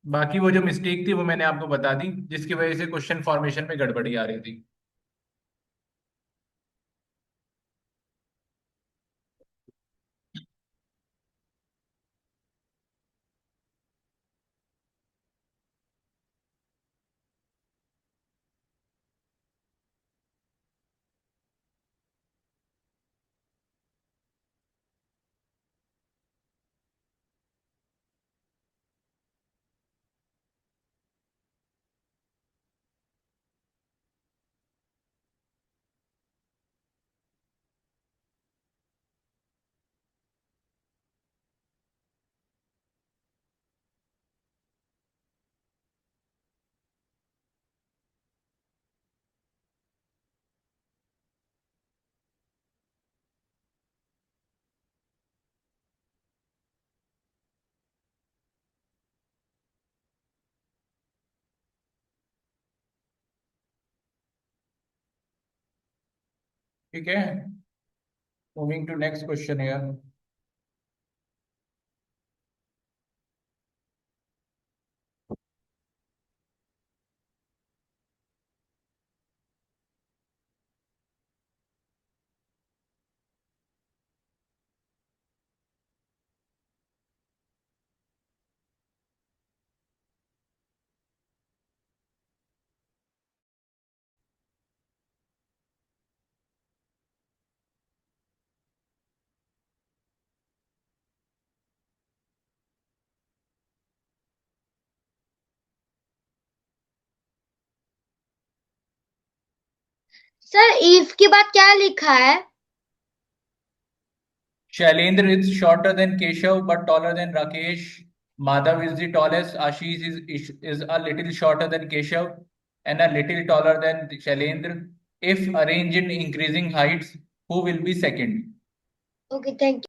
बाकी वो जो मिस्टेक थी वो मैंने आपको बता दी, जिसकी वजह से क्वेश्चन फॉर्मेशन में गड़बड़ी आ रही थी। ठीक है, मूविंग टू नेक्स्ट क्वेश्चन यार। सर ईफ के बाद क्या लिखा है? Shailendra is shorter than Keshav but taller then Rakesh. Madhav is the tallest. Ashish is a little shorter than Keshav and a little taller than Shailendra. If arranged in increasing heights, who will be second? Okay, thank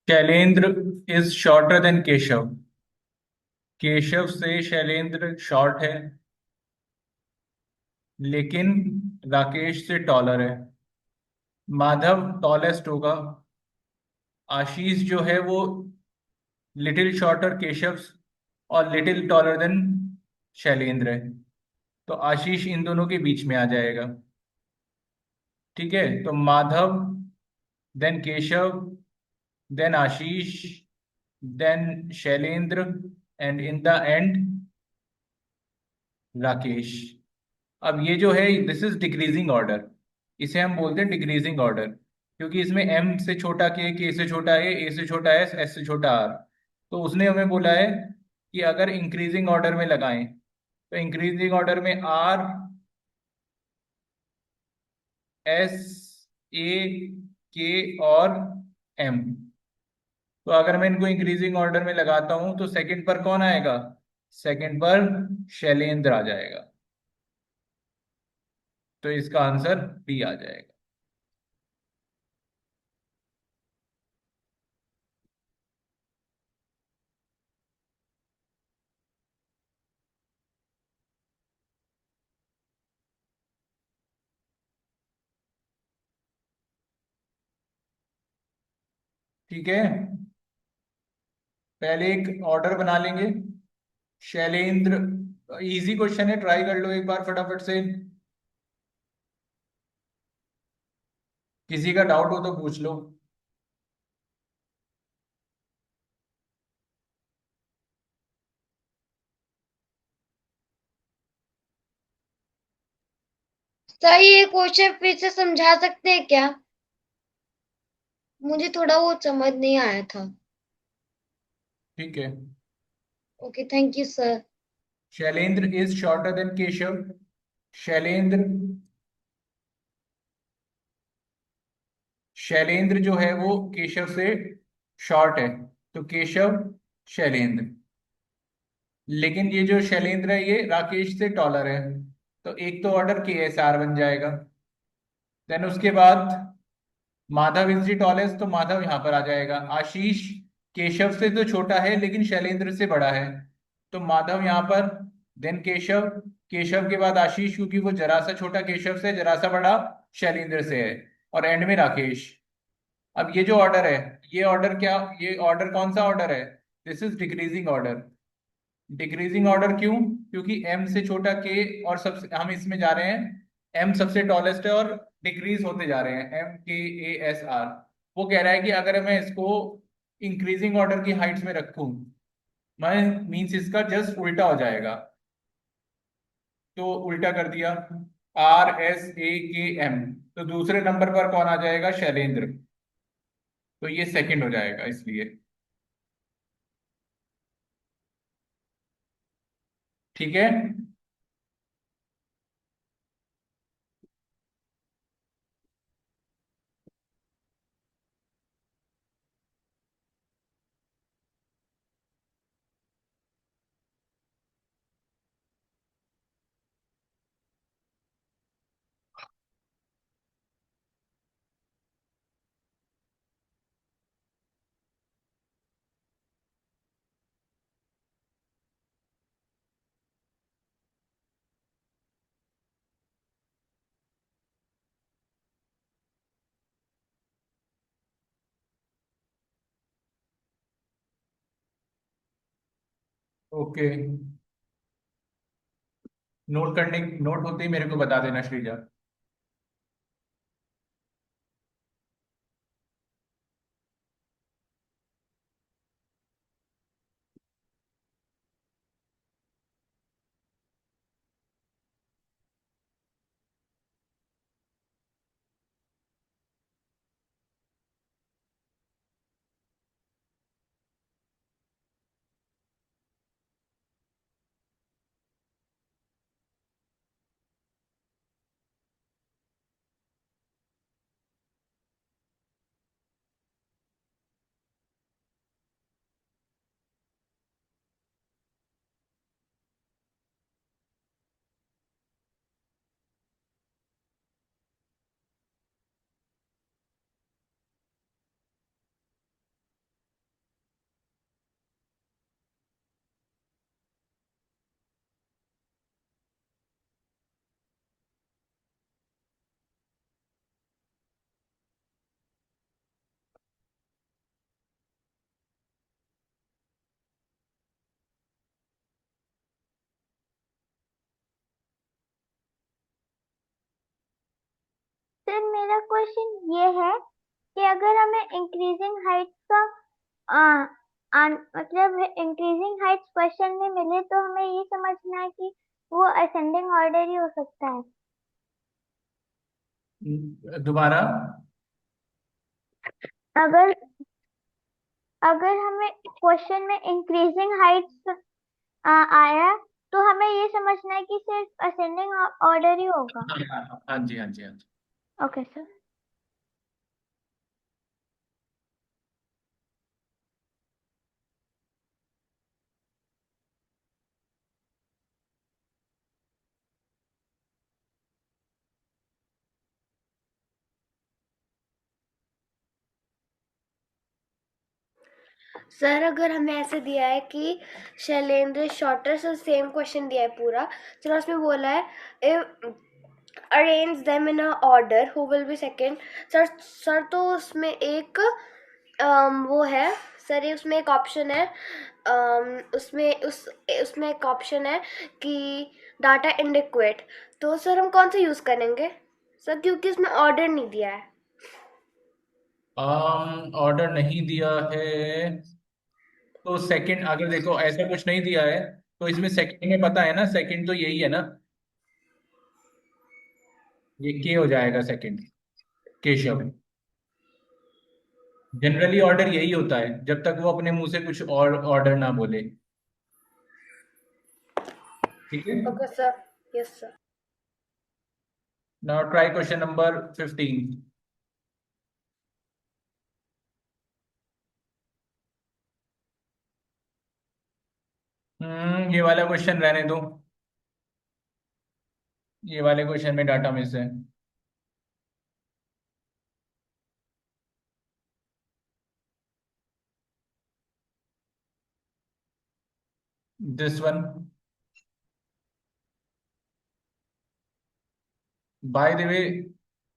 Shailendra is shorter than Keshav. Keshav से Shailendra short है, लेकिन राकेश से taller है। Madhav tallest होगा। आशीष जो है वो little shorter Keshav और लिटिल टॉलर देन शैलेंद्र है। तो आशीष इन दोनों के बीच में आ जाएगा। ठीक है, तो Madhav, then Keshav, then Ashish, then Shailendra, and in the end Rakesh. अब ये जो है दिस इज डिक्रीजिंग ऑर्डर। इसे हम बोलते हैं डिक्रीजिंग ऑर्डर, क्योंकि इसमें एम से छोटा के से छोटा ए से छोटा एस से छोटा आर। तो उसने हमें बोला है कि अगर इंक्रीजिंग ऑर्डर में लगाएं, तो इंक्रीजिंग ऑर्डर में आर, एस, ए, के और एम। तो अगर मैं इनको इंक्रीजिंग ऑर्डर में लगाता हूं तो सेकंड पर कौन आएगा? सेकंड पर शैलेंद्र आ जाएगा। तो इसका आंसर बी आ जाएगा। ठीक है, पहले एक ऑर्डर बना लेंगे। शैलेंद्र, इजी क्वेश्चन है, ट्राई कर लो एक बार फटाफट से। किसी का डाउट हो तो पूछ लो। सर ये क्वेश्चन फिर से समझा सकते हैं क्या? मुझे थोड़ा वो समझ नहीं आया था। ठीक है। Okay, thank you sir. Shailendra is shorter than Keshav. Shailendra Shailendra जो है वो केशव से शॉर्ट है, तो केशव शैलेंद्र। लेकिन ये जो शैलेंद्र है ये राकेश से टॉलर है, तो एक तो ऑर्डर के एस आर बन जाएगा। देन उसके बाद माधव इज द टॉलेस्ट, तो माधव यहां पर आ जाएगा। आशीष केशव से तो छोटा है लेकिन शैलेंद्र से बड़ा है, तो माधव यहां पर। देन केशव, केशव के बाद आशीष, क्योंकि वो जरा सा छोटा केशव से, जरा सा बड़ा शैलेंद्र से है। और एंड में राकेश। अब ये जो ऑर्डर है, ये ऑर्डर क्या, ये ऑर्डर कौन सा ऑर्डर है? This is decreasing order. Decreasing order क्यों? क्योंकि एम से छोटा के, और सबसे हम इसमें जा रहे हैं एम सबसे टॉलेस्ट है और डिक्रीज होते जा रहे हैं, एम के ए एस आर। वो कह रहा है कि अगर मैं इसको इंक्रीजिंग ऑर्डर की हाइट्स में रखूं, मैं मीन्स इसका जस्ट उल्टा हो जाएगा। तो उल्टा कर दिया, आर एस ए के एम। तो दूसरे नंबर पर कौन आ जाएगा? शैलेंद्र। तो ये सेकंड हो जाएगा इसलिए। ठीक है। ओके, नोट होते ही मेरे को बता देना श्रीजा। सर मेरा क्वेश्चन ये है कि अगर हमें इंक्रीजिंग हाइट्स का आ, मतलब इंक्रीजिंग हाइट्स क्वेश्चन में मिले तो हमें ये समझना है कि वो असेंडिंग ऑर्डर ही हो सकता है। दोबारा। अगर अगर हमें क्वेश्चन में इंक्रीजिंग हाइट्स आया तो हमें ये समझना है कि सिर्फ असेंडिंग ऑर्डर ही होगा। हाँ हाँ हाँ, हाँ जी हाँ जी हाँ जी। Okay sir. सर अगर हमें ऐसे दिया है कि Shailendra shorter, sir same question दिया है पूरा, सर उसमें बोला है arrange them in a order who will be second. Sir तो उसमें एक वो है सर, ये उसमें एक ऑप्शन है, उसमें एक ऑप्शन है कि डाटा इनडिक्वेट। तो सर हम कौन सा यूज करेंगे सर, क्योंकि उसमें ऑर्डर नहीं दिया है। ऑर्डर नहीं दिया है तो सेकंड, अगर देखो ऐसा कुछ नहीं दिया है तो इसमें सेकंड में पता है ना, सेकंड तो यही है ना, ये के हो जाएगा सेकंड, केशव। जनरली ऑर्डर यही होता है जब तक वो अपने मुंह से कुछ और ऑर्डर ना बोले। ठीक है। Okay sir. Yes sir. Now try question number 15। ये वाला क्वेश्चन रहने दो, ये वाले क्वेश्चन में डाटा मिस है। This one, by the way,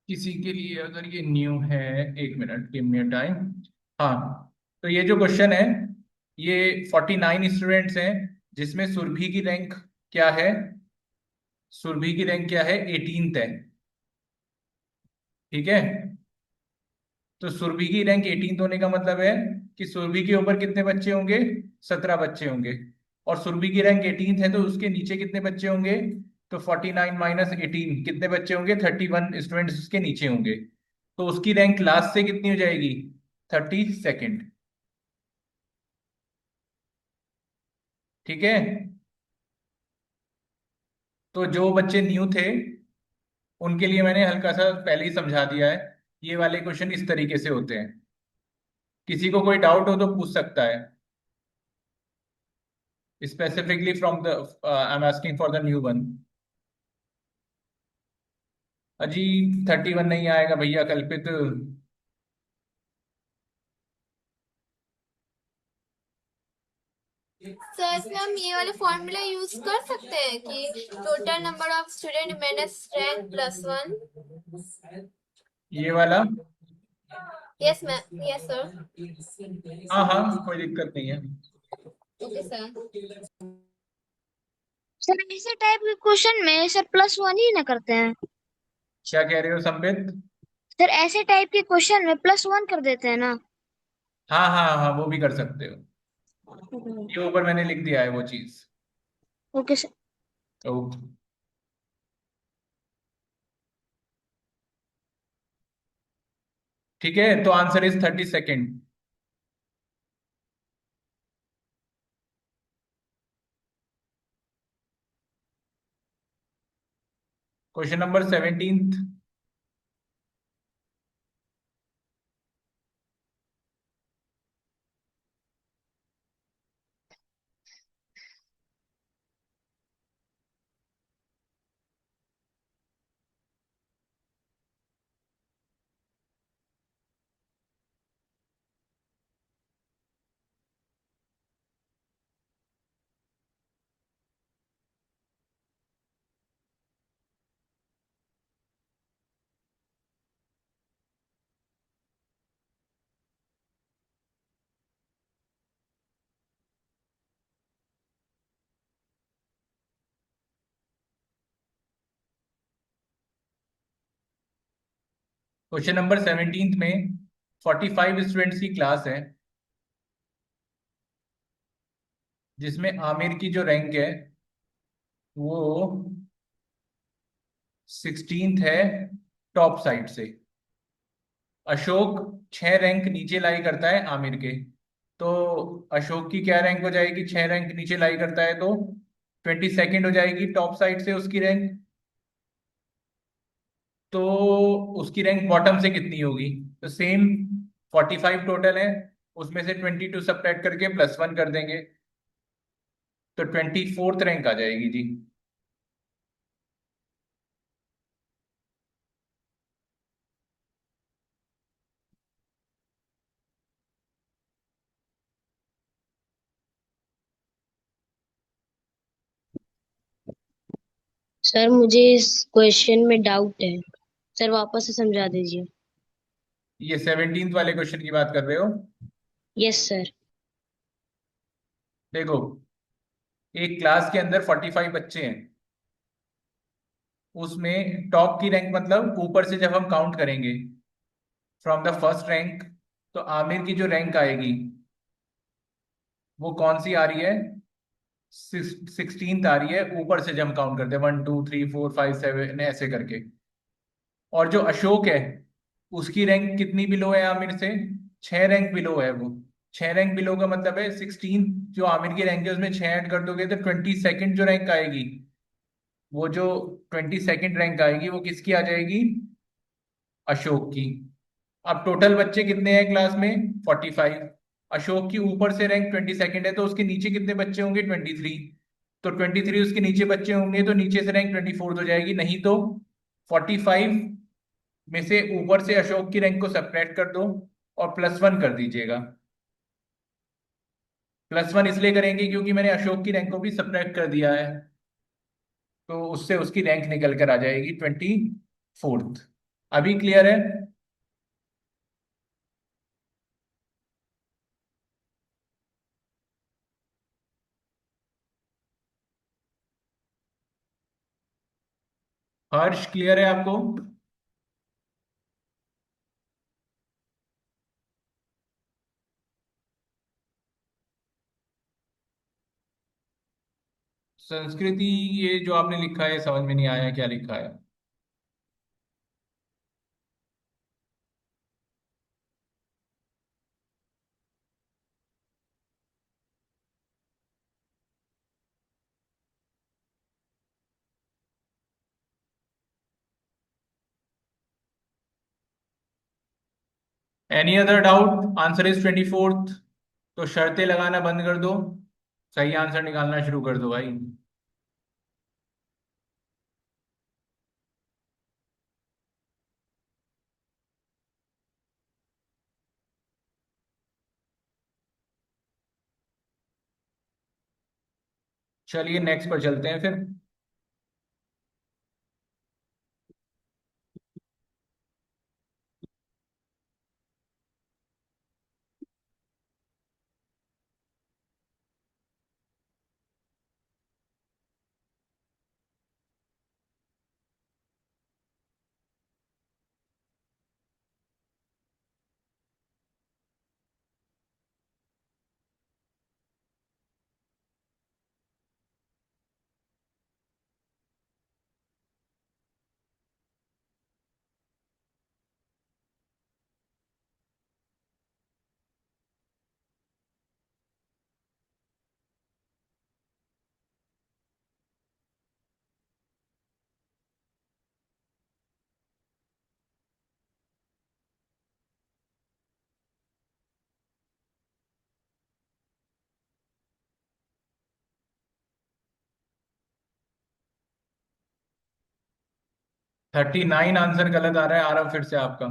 किसी के लिए अगर ये न्यू है, एक मिनट गिव मी टाइम। हाँ, तो ये जो क्वेश्चन है, ये 49 स्टूडेंट्स हैं, जिसमें सुरभि की रैंक क्या है? सुरभि की रैंक क्या है? 18th है। ठीक है। तो सुरभि की रैंक 18th होने का मतलब है कि सुरभि के ऊपर कितने बच्चे होंगे? 17 बच्चे होंगे। और सुरभि की रैंक 18th है तो उसके नीचे कितने बच्चे होंगे? तो 49 माइनस 18 कितने बच्चे होंगे? 31 स्टूडेंट्स उसके नीचे होंगे। तो उसकी रैंक लास्ट से कितनी हो जाएगी? 32nd। ठीक है। तो जो बच्चे न्यू थे उनके लिए मैंने हल्का सा पहले ही समझा दिया है, ये वाले क्वेश्चन इस तरीके से होते हैं। किसी को कोई डाउट हो तो पूछ सकता है, specifically from the, I am asking for the new one. अजी 31 नहीं आएगा भैया, कल्पित। सर इसमें हम ये वाले फॉर्मूला यूज कर सकते हैं कि total number of student minus rank plus one. ये वाला? Yes ma'am, yes sir. हाँ हाँ, कोई दिक्कत नहीं है। Okay sir. सर ऐसे टाइप के क्वेश्चन में सर प्लस वन ही ना करते हैं। क्या कह रहे हो संबित? सर ऐसे टाइप के क्वेश्चन में प्लस वन कर देते हैं ना। हाँ हाँ हाँ, वो भी कर सकते हो। ये ऊपर मैंने लिख दिया है वो चीज। Okay sir. ओके। ठीक है, तो answer is 32nd। Question number 17। Question number 17 में 45 स्टूडेंट्स की क्लास है, जिसमें आमिर की जो रैंक है वो 16th है टॉप साइड से। अशोक 6 रैंक नीचे लाई करता है आमिर के, तो अशोक की क्या रैंक हो जाएगी? 6 रैंक नीचे लाई करता है तो 22nd हो जाएगी टॉप साइड से उसकी रैंक। तो उसकी रैंक बॉटम से कितनी होगी? तो सेम 45 टोटल है, उसमें से 22 सबट्रैक्ट करके +1 कर देंगे, तो 24th रैंक आ जाएगी जी। सर मुझे इस क्वेश्चन में डाउट है, सर वापस से समझा दीजिए। ये 17th वाले क्वेश्चन की बात कर रहे हो? Yes sir. देखो, एक क्लास के अंदर 45 बच्चे हैं, उसमें टॉप की रैंक मतलब ऊपर से जब हम काउंट करेंगे फ्रॉम द फर्स्ट रैंक, तो आमिर की जो रैंक आएगी वो कौन सी आ रही है? 16th आ रही है, ऊपर से जब हम काउंट करते हैं 1 2 3 4 5 7 ऐसे करके। और जो अशोक है उसकी रैंक कितनी बिलो है आमिर से? 6 रैंक बिलो है वो। 6 रैंक बिलो का मतलब है 16 जो आमिर की रैंक है उसमें 6 ऐड कर दोगे तो 22nd जो रैंक आएगी, वो जो 22nd रैंक आएगी वो किसकी आ जाएगी? अशोक की। अब टोटल बच्चे कितने हैं क्लास में? 45। अशोक की ऊपर से रैंक 22nd है, तो उसके नीचे कितने बच्चे होंगे? 23। तो 23 उसके नीचे बच्चे होंगे, तो नीचे से रैंक 24th हो जाएगी। नहीं तो 45 में से ऊपर से अशोक की रैंक को सब्ट्रैक्ट कर दो और +1 कर दीजिएगा। +1 इसलिए करेंगे क्योंकि मैंने अशोक की रैंक को भी सब्ट्रैक्ट कर दिया है, तो उससे उसकी रैंक निकल कर आ जाएगी 24th। अभी क्लियर है? हर्ष, क्लियर है आपको? संस्कृति, ये जो आपने लिखा है समझ में नहीं आया, क्या लिखा है? Any other doubt? Answer is 24th। तो शर्तें लगाना बंद कर दो, सही आंसर निकालना शुरू कर दो भाई। चलिए नेक्स्ट पर चलते हैं फिर। ₹39 आंसर गलत आ रहा है। आ रहा फिर से आपका।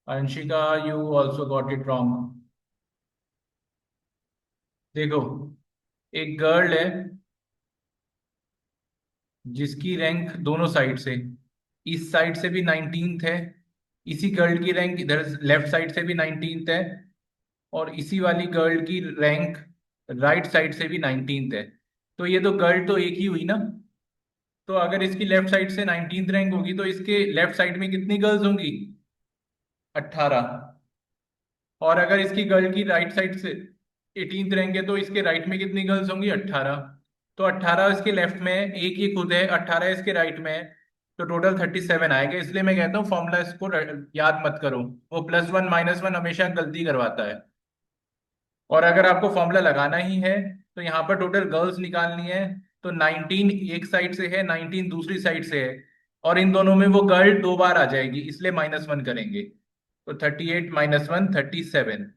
Anshika, you also got it wrong. देखो, एक गर्ल है जिसकी रैंक दोनों साइड से, इस साइड से भी 19th है, इसी गर्ल की रैंक इधर लेफ्ट साइड से भी 19th है, और इसी वाली गर्ल की रैंक राइट साइड से भी 19th है, तो ये तो गर्ल तो एक ही हुई ना। तो अगर इसकी लेफ्ट साइड से 19th रैंक होगी तो इसके लेफ्ट साइड में कितनी गर्ल्स होंगी? 18। और अगर इसकी गर्ल की राइट साइड से 18th रैंक है तो इसके राइट में कितनी गर्ल्स होंगी? 18। तो 18 इसके लेफ्ट में है, एक ही खुद है, 18 इसके राइट में है, तो टोटल 37 आएगा। इसलिए मैं कहता हूँ फॉर्मूला इसको याद मत करो, वो +1 -1 हमेशा गलती करवाता है। और अगर आपको फॉर्मूला लगाना ही है तो यहाँ पर टोटल गर्ल्स निकालनी है, तो 19 एक साइड से है, 19 दूसरी साइड से है, और इन दोनों में वो गर्ल 2 बार आ जाएगी, इसलिए -1 करेंगे। तो 38 -1 37।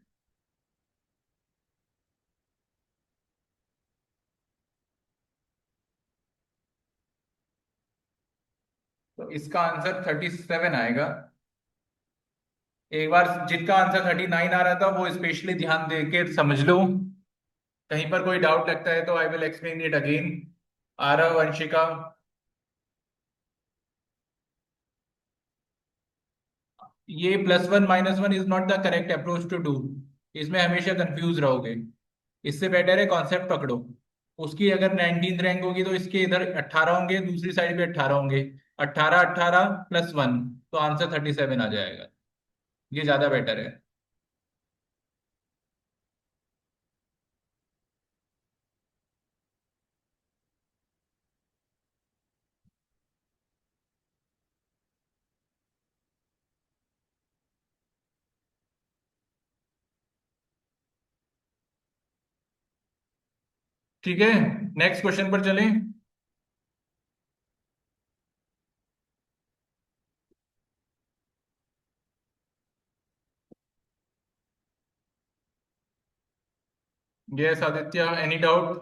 तो इसका आंसर 37 आएगा। एक बार जिनका आंसर 39 आ रहा था वो स्पेशली ध्यान देके समझ लो, कहीं पर कोई डाउट लगता है तो I will explain it again. Aarav, Vanshika, ये +1 -1 is not the correct approach to do, इसमें हमेशा कंफ्यूज रहोगे। इससे बेटर है कॉन्सेप्ट पकड़ो। उसकी अगर 19th रैंक होगी तो इसके इधर 18 होंगे, दूसरी साइड पे 18 होंगे, 18 18 +1, तो आंसर 37 आ जाएगा। ये ज्यादा बेटर है। ठीक है, नेक्स्ट क्वेश्चन पर चलें। Yes Aditya, any doubt?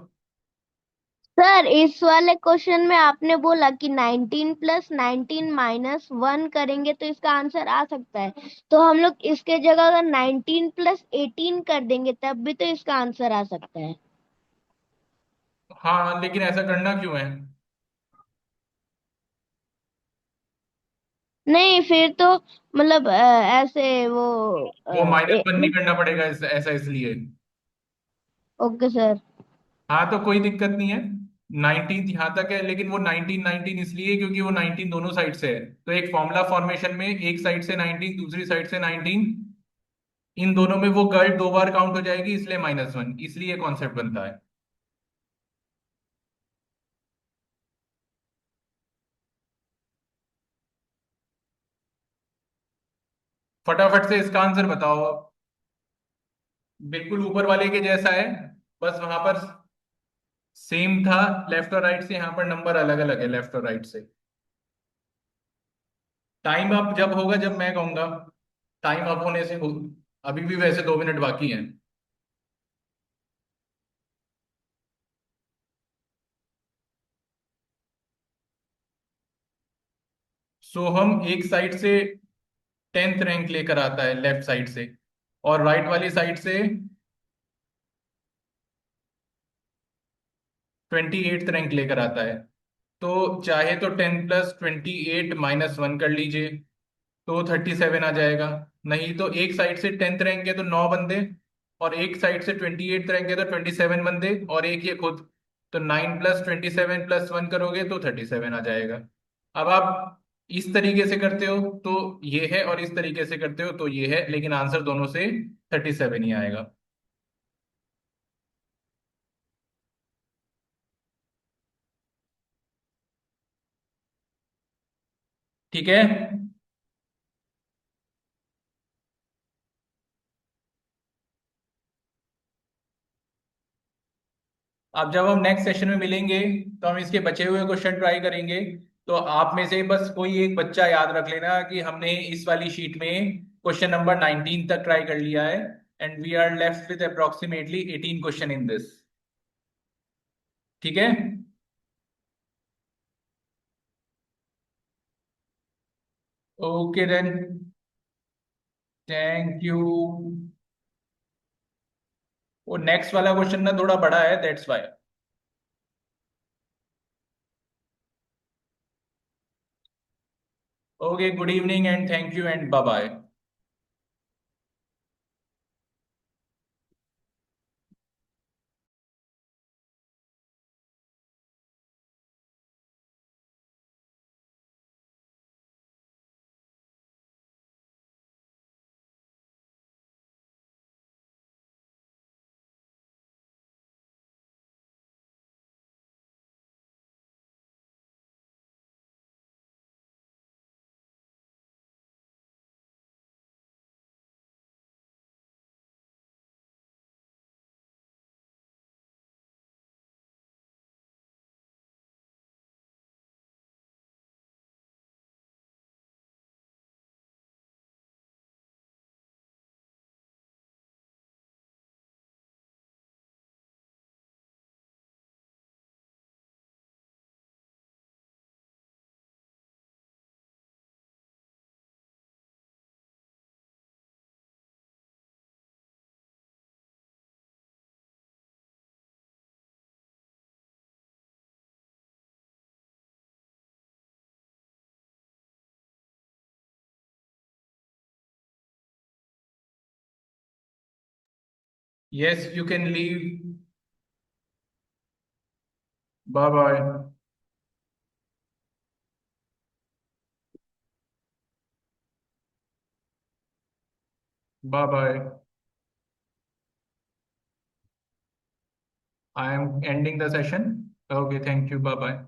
Sir इस वाले क्वेश्चन में आपने बोला कि 19 + 19 - 1 करेंगे तो इसका आंसर आ सकता है, तो हम लोग इसके जगह अगर 19 + 18 कर देंगे तब भी तो इसका आंसर आ सकता है। हाँ, लेकिन ऐसा करना क्यों है? नहीं फिर तो मतलब ऐसे वो वो -1 नहीं करना पड़ेगा ऐसा इसलिए। Okay sir. हाँ, तो कोई दिक्कत नहीं है। 19 यहाँ तक है, लेकिन वो 19 19 इसलिए क्योंकि वो 19 दोनों साइड से है, तो एक फॉर्मूला फॉर्मेशन में एक साइड से 19 दूसरी साइड से 19, इन दोनों में वो गर्ल 2 बार काउंट हो जाएगी, इसलिए -1, इसलिए कॉन्सेप्ट बनता है। फटाफट से इसका आंसर बताओ आप। बिल्कुल ऊपर वाले के जैसा है, बस वहां पर सेम था लेफ्ट और राइट से, यहाँ पर नंबर अलग अलग है लेफ्ट और राइट से। टाइम अप जब होगा जब मैं कहूंगा, टाइम अप होने से अभी भी वैसे 2 मिनट बाकी हैं। सोहम एक साइड से 10th रैंक लेकर आता है लेफ्ट साइड से, और राइट वाली साइड से 28th रैंक लेकर आता है। तो चाहे तो 10 + 28 -1 कर लीजिए, तो 37 आ जाएगा। नहीं तो एक साइड से 10th रैंक है तो 9 बंदे, और एक साइड से 28th रैंक है तो 27 बंदे, और एक ये खुद, तो 9 + 27 +1 करोगे तो 37 आ जाएगा। अब आप इस तरीके से करते हो तो ये है, और इस तरीके से करते हो तो ये है, लेकिन आंसर दोनों से 37 ही आएगा। ठीक है। अब जब हम नेक्स्ट सेशन में मिलेंगे तो हम इसके बचे हुए क्वेश्चन ट्राई करेंगे। तो आप में से बस कोई एक बच्चा याद रख लेना कि हमने इस वाली शीट में क्वेश्चन नंबर 19 तक ट्राई कर लिया है, and we are left with approximately 18 question in this. ठीक है। Okay then, thank you. वो नेक्स्ट वाला क्वेश्चन ना थोड़ा बड़ा है, that's why. Okay, good evening and thank you and bye bye. Yes, you can leave. Bye bye. Bye bye. I am ending the session. Okay, thank you. Bye bye.